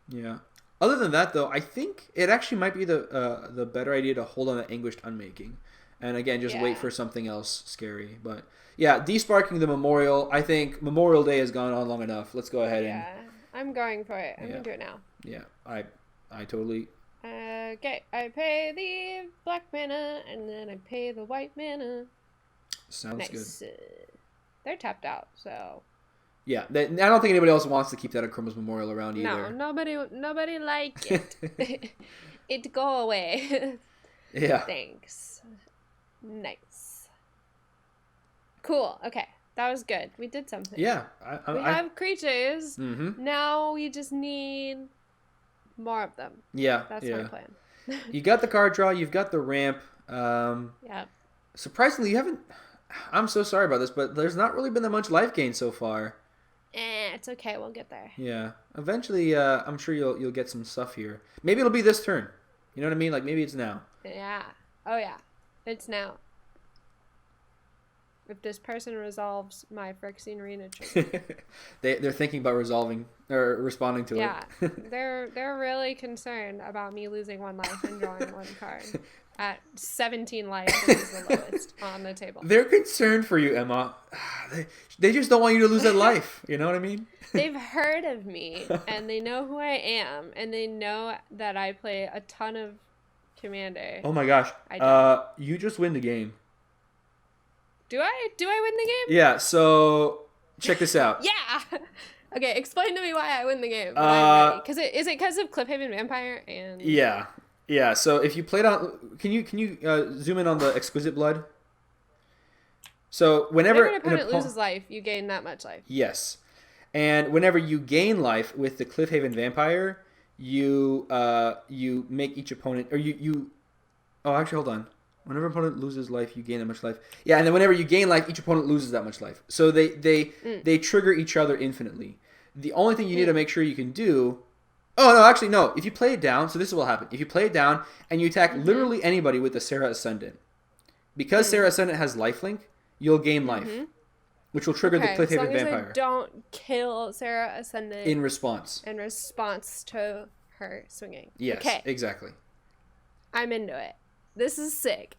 Yeah. Other than that, though, I think it actually might be the better idea to hold on to Anguished Unmaking, and again just wait for something else scary. But yeah, desparking the Memorial. I think Memorial Day has gone on long enough. Let's go ahead and. Yeah, I'm going for it. I'm gonna do it now. Yeah, I totally. Okay, I pay the black mana and then I pay the white mana. Sounds good. They're tapped out, so. Yeah, I don't think anybody else wants to keep that Akroma's Memorial around either. No, nobody like it. It go away. Yeah. Thanks. Nice. Cool. Okay, that was good. We did something. Yeah. We have creatures. Mm-hmm. Now we just need more of them. Yeah. That's my plan. You got the card draw. You've got the ramp. Yeah. Surprisingly, you haven't. I'm so sorry about this, but there's not really been that much life gain so far. It's okay. We'll get there. Yeah. Eventually, I'm sure you'll get some stuff here. Maybe it'll be this turn. You know what I mean? Like, maybe it's now. Yeah. Oh, yeah. It's now. If this person resolves my Phyrexian Arena trigger. They're thinking about resolving or responding to it. Yeah. They're really concerned about me losing 1 life and drawing 1 card. At 17 life, this is the lowest on the table. They're concerned for you, Emma. They just don't want you to lose that life. You know what I mean? They've heard of me, and they know who I am, and they know that I play a ton of Commander. Oh my gosh. You just win the game. Do I win the game? Yeah, so check this out. Yeah! Okay, explain to me why I win the game. Is it because of Cliffhaven Vampire and... Yeah. Yeah, so if you played on... Can you zoom in on the Exquisite Blood? So whenever an opponent loses life, you gain that much life. Yes. And whenever you gain life with the Cliffhaven Vampire, you make each opponent... Or you... Oh, actually, hold on. Whenever an opponent loses life, you gain that much life. Yeah, and then whenever you gain life, each opponent loses that much life. So they trigger each other infinitely. The only thing you need to make sure you can do... Oh, no, actually, no. If you play it down, so this is what will happen. If you play it down and you attack literally anybody with the Serra Ascendant, because Serra Ascendant has lifelink, you'll gain life, which will trigger the Cliffhaven Vampire. As long as I don't kill Serra Ascendant in response to her swinging. Yes, okay. Exactly. I'm into it. This is sick.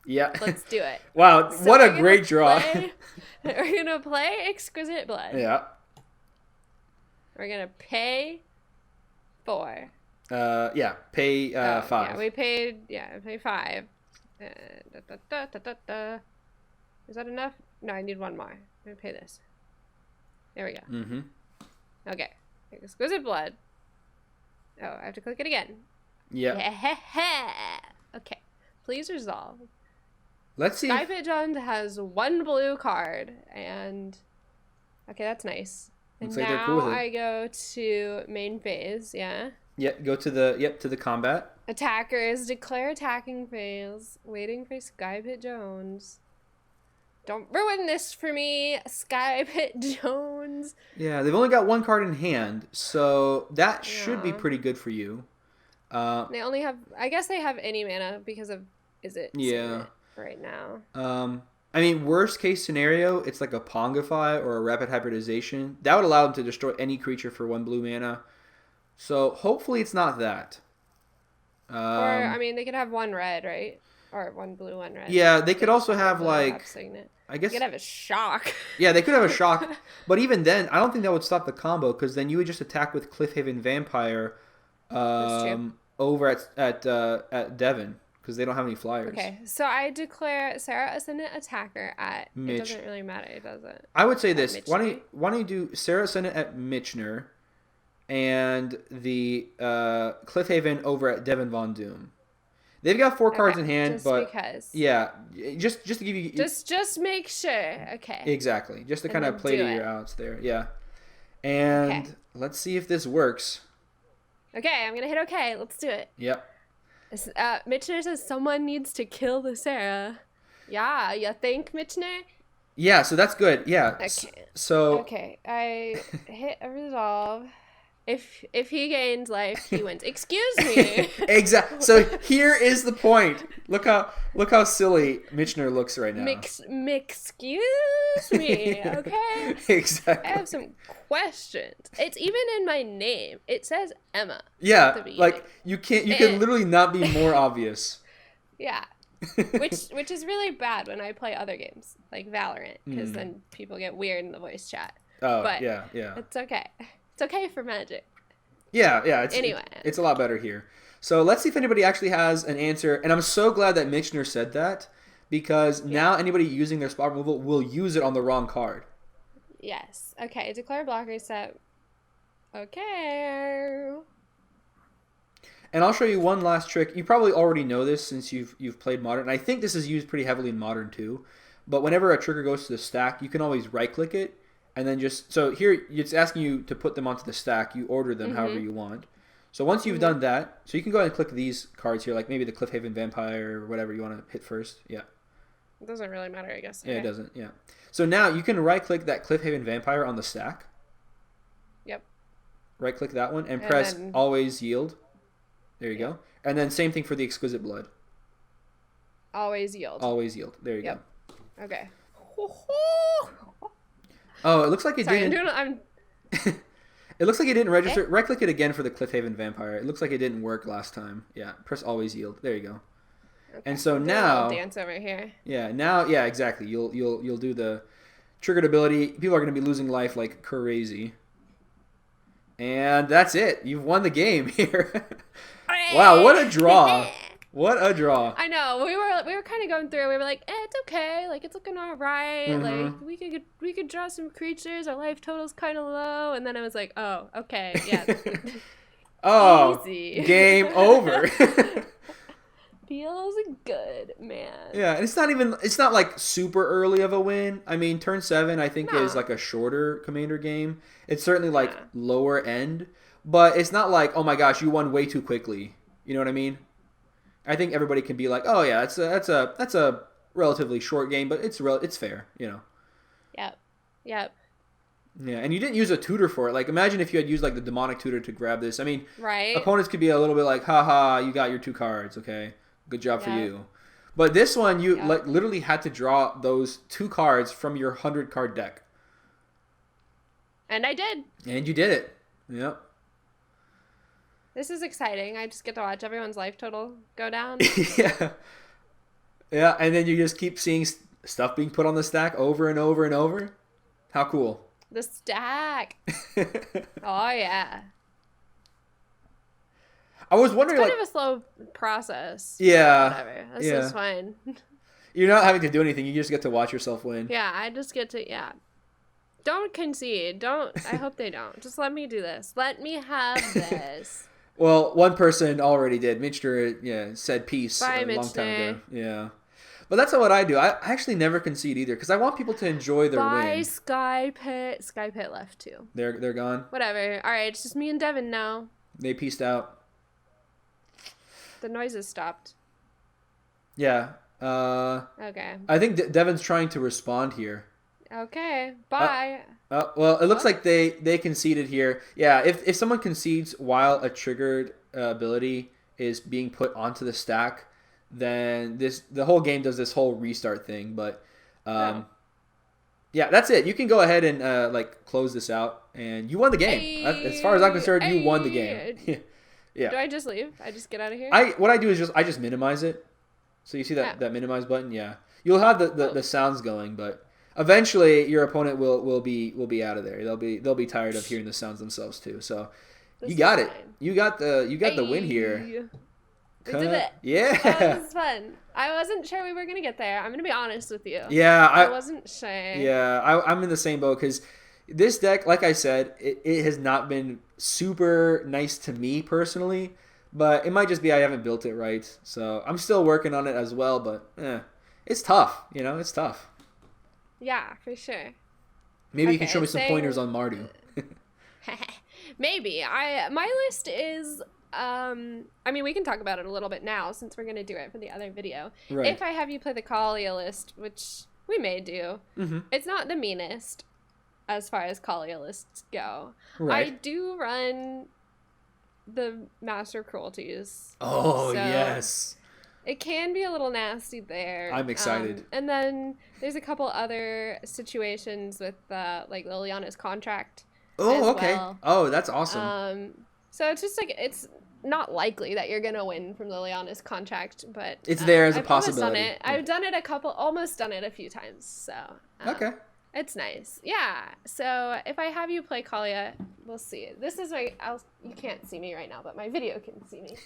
Yeah. Let's do it. Wow, so what a great draw. We're going to play Exquisite Blood. Yeah. We're going to pay 4. Yeah, pay 5. Yeah, we paid. Yeah, I paid 5. Is that enough? No, I need one more. Let me pay this. There we go. Mm-hmm. Okay. Exquisite blood. Oh, I have to click it again. Yep. Yeah. Okay. Please resolve. Let's see. Sky Pigeon has 1 blue card, and okay, that's nice. And Looks like now they're cool with it. I go to main phase. Yeah. Yep. Go to the combat. Attackers declare attacking phase. Waiting for Sky Pit Jones. Don't ruin this for me, Sky Pit Jones. Yeah, they've only got 1 card in hand, so that should be pretty good for you. They only have. I guess they have any mana because of. Is it? Yeah. Right now. I mean, worst case scenario, it's like a Pongify or a Rapid Hybridization. That would allow them to destroy any creature for 1 blue mana. So hopefully it's not that. Or I mean, they could have 1 red, right? Or 1 blue, 1 red. Yeah, they could also have like. I guess they could have a shock. Yeah, they could have a shock, but even then, I don't think that would stop the combo because then you would just attack with Cliffhaven Vampire, over at Devon. Because they don't have any flyers. Okay, so I declare Sarah Ascendant Attacker at... Mitch. It doesn't really matter, does it? I would say this. Why don't you do Sarah Ascendant at Mitchner and the Cliffhaven over at Devon Von Doom. They've got 4 cards in hand, but... because. Yeah, just to give you... Just make sure. Okay. Exactly. Just to kind of play to your outs there. Yeah. And let's see if this works. Okay, I'm going to hit okay. Let's do it. Yep. Mitchner says someone needs to kill the Sarah. Yeah, you think, Mitchner? Yeah, so that's good. Yeah. Okay. So. Okay, I hit a resolve. If he gains life, he wins. Excuse me. Exactly. So here is the point. Look how silly Mitchner looks right now. Excuse me. Okay. Exactly. I have some questions. It's even in my name. It says Emma. Yeah. Like you can literally not be more obvious. Yeah. Which is really bad when I play other games like Valorant because then people get weird in the voice chat. Oh, but yeah. It's okay. It's okay for Magic. Yeah. It's a lot better here. So let's see if anybody actually has an answer. And I'm so glad that Mitchner said that because now anybody using their spot removal will use it on the wrong card. Yes. Okay. Declare blocker set. Okay. And I'll show you one last trick. You probably already know this since you've played Modern. And I think this is used pretty heavily in Modern too. But whenever a trigger goes to the stack, you can always right-click it. And then so here it's asking you to put them onto the stack. You order them however you want. So once you've done that, so you can go ahead and click these cards here, like maybe the Cliffhaven Vampire or whatever you want to hit first. Yeah. It doesn't really matter, I guess. Yeah, it doesn't. Yeah. So now you can right-click that Cliffhaven Vampire on the stack. Yep. Right-click that one and press Always Yield. There you go. And then same thing for the Exquisite Blood. Always Yield. Always Yield. There you go. Okay. Oh, it looks like it didn't. It looks like it didn't register. Okay. Right-click it again for the Cliffhaven Vampire. It looks like it didn't work last time. Yeah, press Always Yield. There you go. Okay. And so now dance over here. Yeah, exactly. You'll do the triggered ability. People are going to be losing life like crazy. And that's it. You've won the game here. Wow, what a draw. What a draw! I know. We were kind of going through. We were like, it's okay. Like it's looking all right. Like we could draw some creatures. Our life total's kind of low. And then I was like, oh, okay, yeah. Oh, easy. Game over. Feels good, man. Yeah, and it's not like super early of a win. I mean, turn 7 I think is like a shorter Commander game. It's certainly like lower end, but it's not like, oh my gosh, you won way too quickly. You know what I mean? I think everybody can be like, oh yeah, that's a relatively short game, but it's fair, you know. Yep. Yeah, and you didn't use a tutor for it. Like, imagine if you had used like the demonic tutor to grab this. I mean, opponents could be a little bit like, haha, you got your 2 cards, okay, good job for you. But this one, you like literally had to draw those 2 cards from your 100-card deck. And I did. And you did it. Yep. This is exciting. I just get to watch everyone's life total go down. Yeah, and then you just keep seeing stuff being put on the stack over and over and over. How cool. The stack. Oh, yeah. I was wondering, It's kind like, of a slow process. yeah, Whatever. This yeah. is fine. You're not having to do anything. You just get to watch yourself win. Yeah, I just get to, Don't concede. Don't. I hope they don't. Just let me do this. Let me have this. Well, one person already did. Mitchner, said peace Bye, a long time Mitchner. ago. Yeah. But that's not what I do. I actually never concede either because I want people to enjoy their Bye, win. Sky Pit. Sky Pit left too. They're gone. Whatever. All right, it's just me and Devin now. They peaced out. The noises stopped. Yeah. Okay. I think Devin's trying to respond here. Okay. Bye. Well, it looks like they conceded here. Yeah, if someone concedes while a triggered ability is being put onto the stack, then the whole game does this whole restart thing. But yeah, that's it. You can go ahead and like close this out, and you won the game. As far as I'm concerned, you won the game. Yeah. Do I just leave? I just get out of here? What I do is I just minimize it. So you see that minimize button? Yeah. You'll have the sounds going, but eventually your opponent will be out of there. They'll be tired of hearing the sounds themselves too. So you got it. Fine. You got the win here. We did it. Yeah. That was fun. I wasn't sure we were gonna get there. I'm gonna be honest with you. Yeah, I wasn't sure. Yeah, I'm in the same boat because this deck, like I said, it has not been super nice to me personally, but it might just be I haven't built it right. So I'm still working on it as well, but it's tough. It's tough. Yeah, for sure. Maybe you can show me some pointers on Mardu. Maybe. My list is I mean, we can talk about it a little bit now since we're going to do it for the other video. Right. If I have you play the Kaalia list, which we may do, it's not the meanest as far as Kaalia lists go. Right. I do run the Master Cruelties. Oh, so yes. It can be a little nasty there. I'm excited. And then there's a couple other situations with like Liliana's contract. Oh, okay. Well. Oh, that's awesome. So it's just like it's not likely that you're gonna win from Liliana's contract, but it's there as a I've possibility. Almost done it. I've done it almost done it a few times. So okay, it's nice. Yeah. So if I have you play Kaalia, we'll see. This is you can't see me right now, but my video can see me.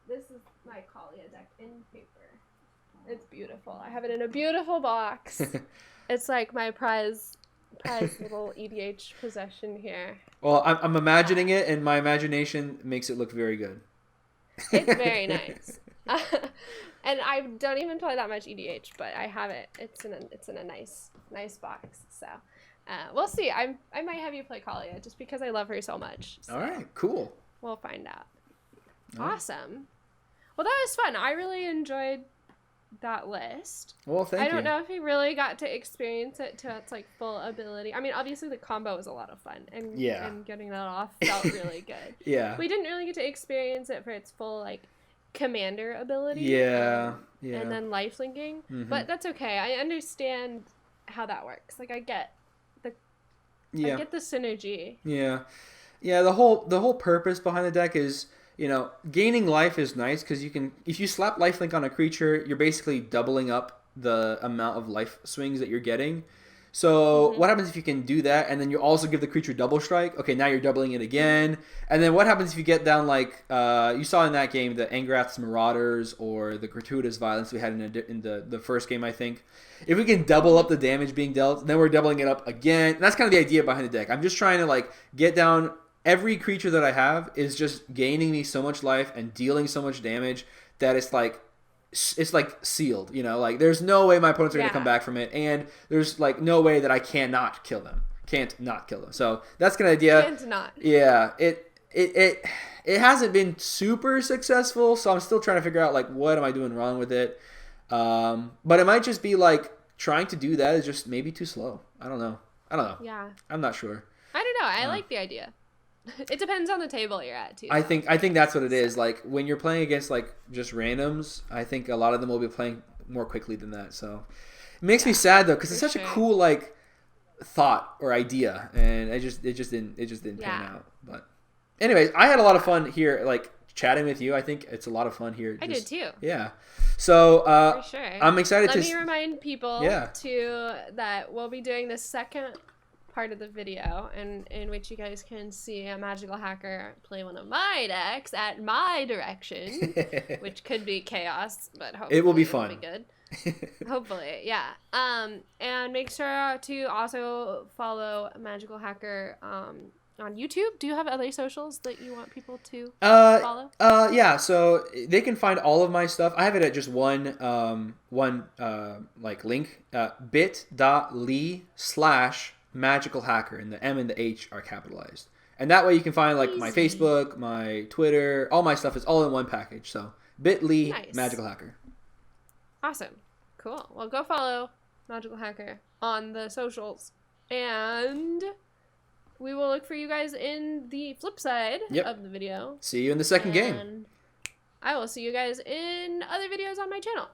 This is my Kaalia deck in paper. It's beautiful. I have it in a beautiful box. It's like my prize little EDH possession here. Well, I'm imagining it, and my imagination makes it look very good. It's very nice. And I don't even play that much EDH, but I have it. It's in a nice box. So we'll see. I might have you play Kaalia just because I love her so much. So all right, cool. We'll find out. All right. Awesome. Well, that was fun. I really enjoyed that list. Well, thank you. I don't know if he really got to experience it to its like full ability. I mean, obviously the combo was a lot of fun, and getting that off felt really good. Yeah. We didn't really get to experience it for its full like commander ability. Yeah. And then life linking, but that's okay. I understand how that works. Like I get the synergy. Yeah. Yeah. The whole purpose behind the deck is, gaining life is nice because if you slap lifelink on a creature, you're basically doubling up the amount of life swings that you're getting. So what happens if you can do that, and then you also give the creature double strike? Okay, now you're doubling it again. And then what happens if you get down like you saw in that game, the Angrath's Marauders or the Gratuitous Violence we had in the first game, I think. If we can double up the damage being dealt, then we're doubling it up again. And that's kind of the idea behind the deck. I'm just trying to like get down. Every creature that I have is just gaining me so much life and dealing so much damage that it's like sealed, like there's no way my opponents are going to come back from it, and there's like no way that I can't not kill them. So that's kind of the idea. Can't not. Yeah, it hasn't been super successful, so I'm still trying to figure out like what am I doing wrong with it. But it might just be like trying to do that is just maybe too slow. I don't know. Yeah. I'm not sure. I don't know. I like the idea. It depends on the table you're at too. I think that's what it is. Like when you're playing against like just randoms, I think a lot of them will be playing more quickly than that. So it makes me sad though because it's such a cool like thought or idea, and it just didn't pan out. But anyways, I had a lot of fun here, like chatting with you. I think it's a lot of fun here. I did too. Yeah. So for sure. I'm excited Let me remind people too that we'll be doing the second part of the video, and in which you guys can see a magical hacker play one of my decks at my direction, which could be chaos, but hopefully it will be fun. It'll be good. Hopefully, yeah. And make sure to also follow Magical Hacker on YouTube. Do you have other socials that you want people to follow? Yeah, so they can find all of my stuff. I have it at just one like link, bit.ly/magical hacker, and the M and the H are capitalized. And that way you can find like my Facebook, my Twitter, all my stuff is all in one package. So bit.ly magical hacker. Awesome. Cool. Well, go follow Magical Hacker on the socials. And we will look for you guys in the flip side of the video. See you in the second game. I will see you guys in other videos on my channel.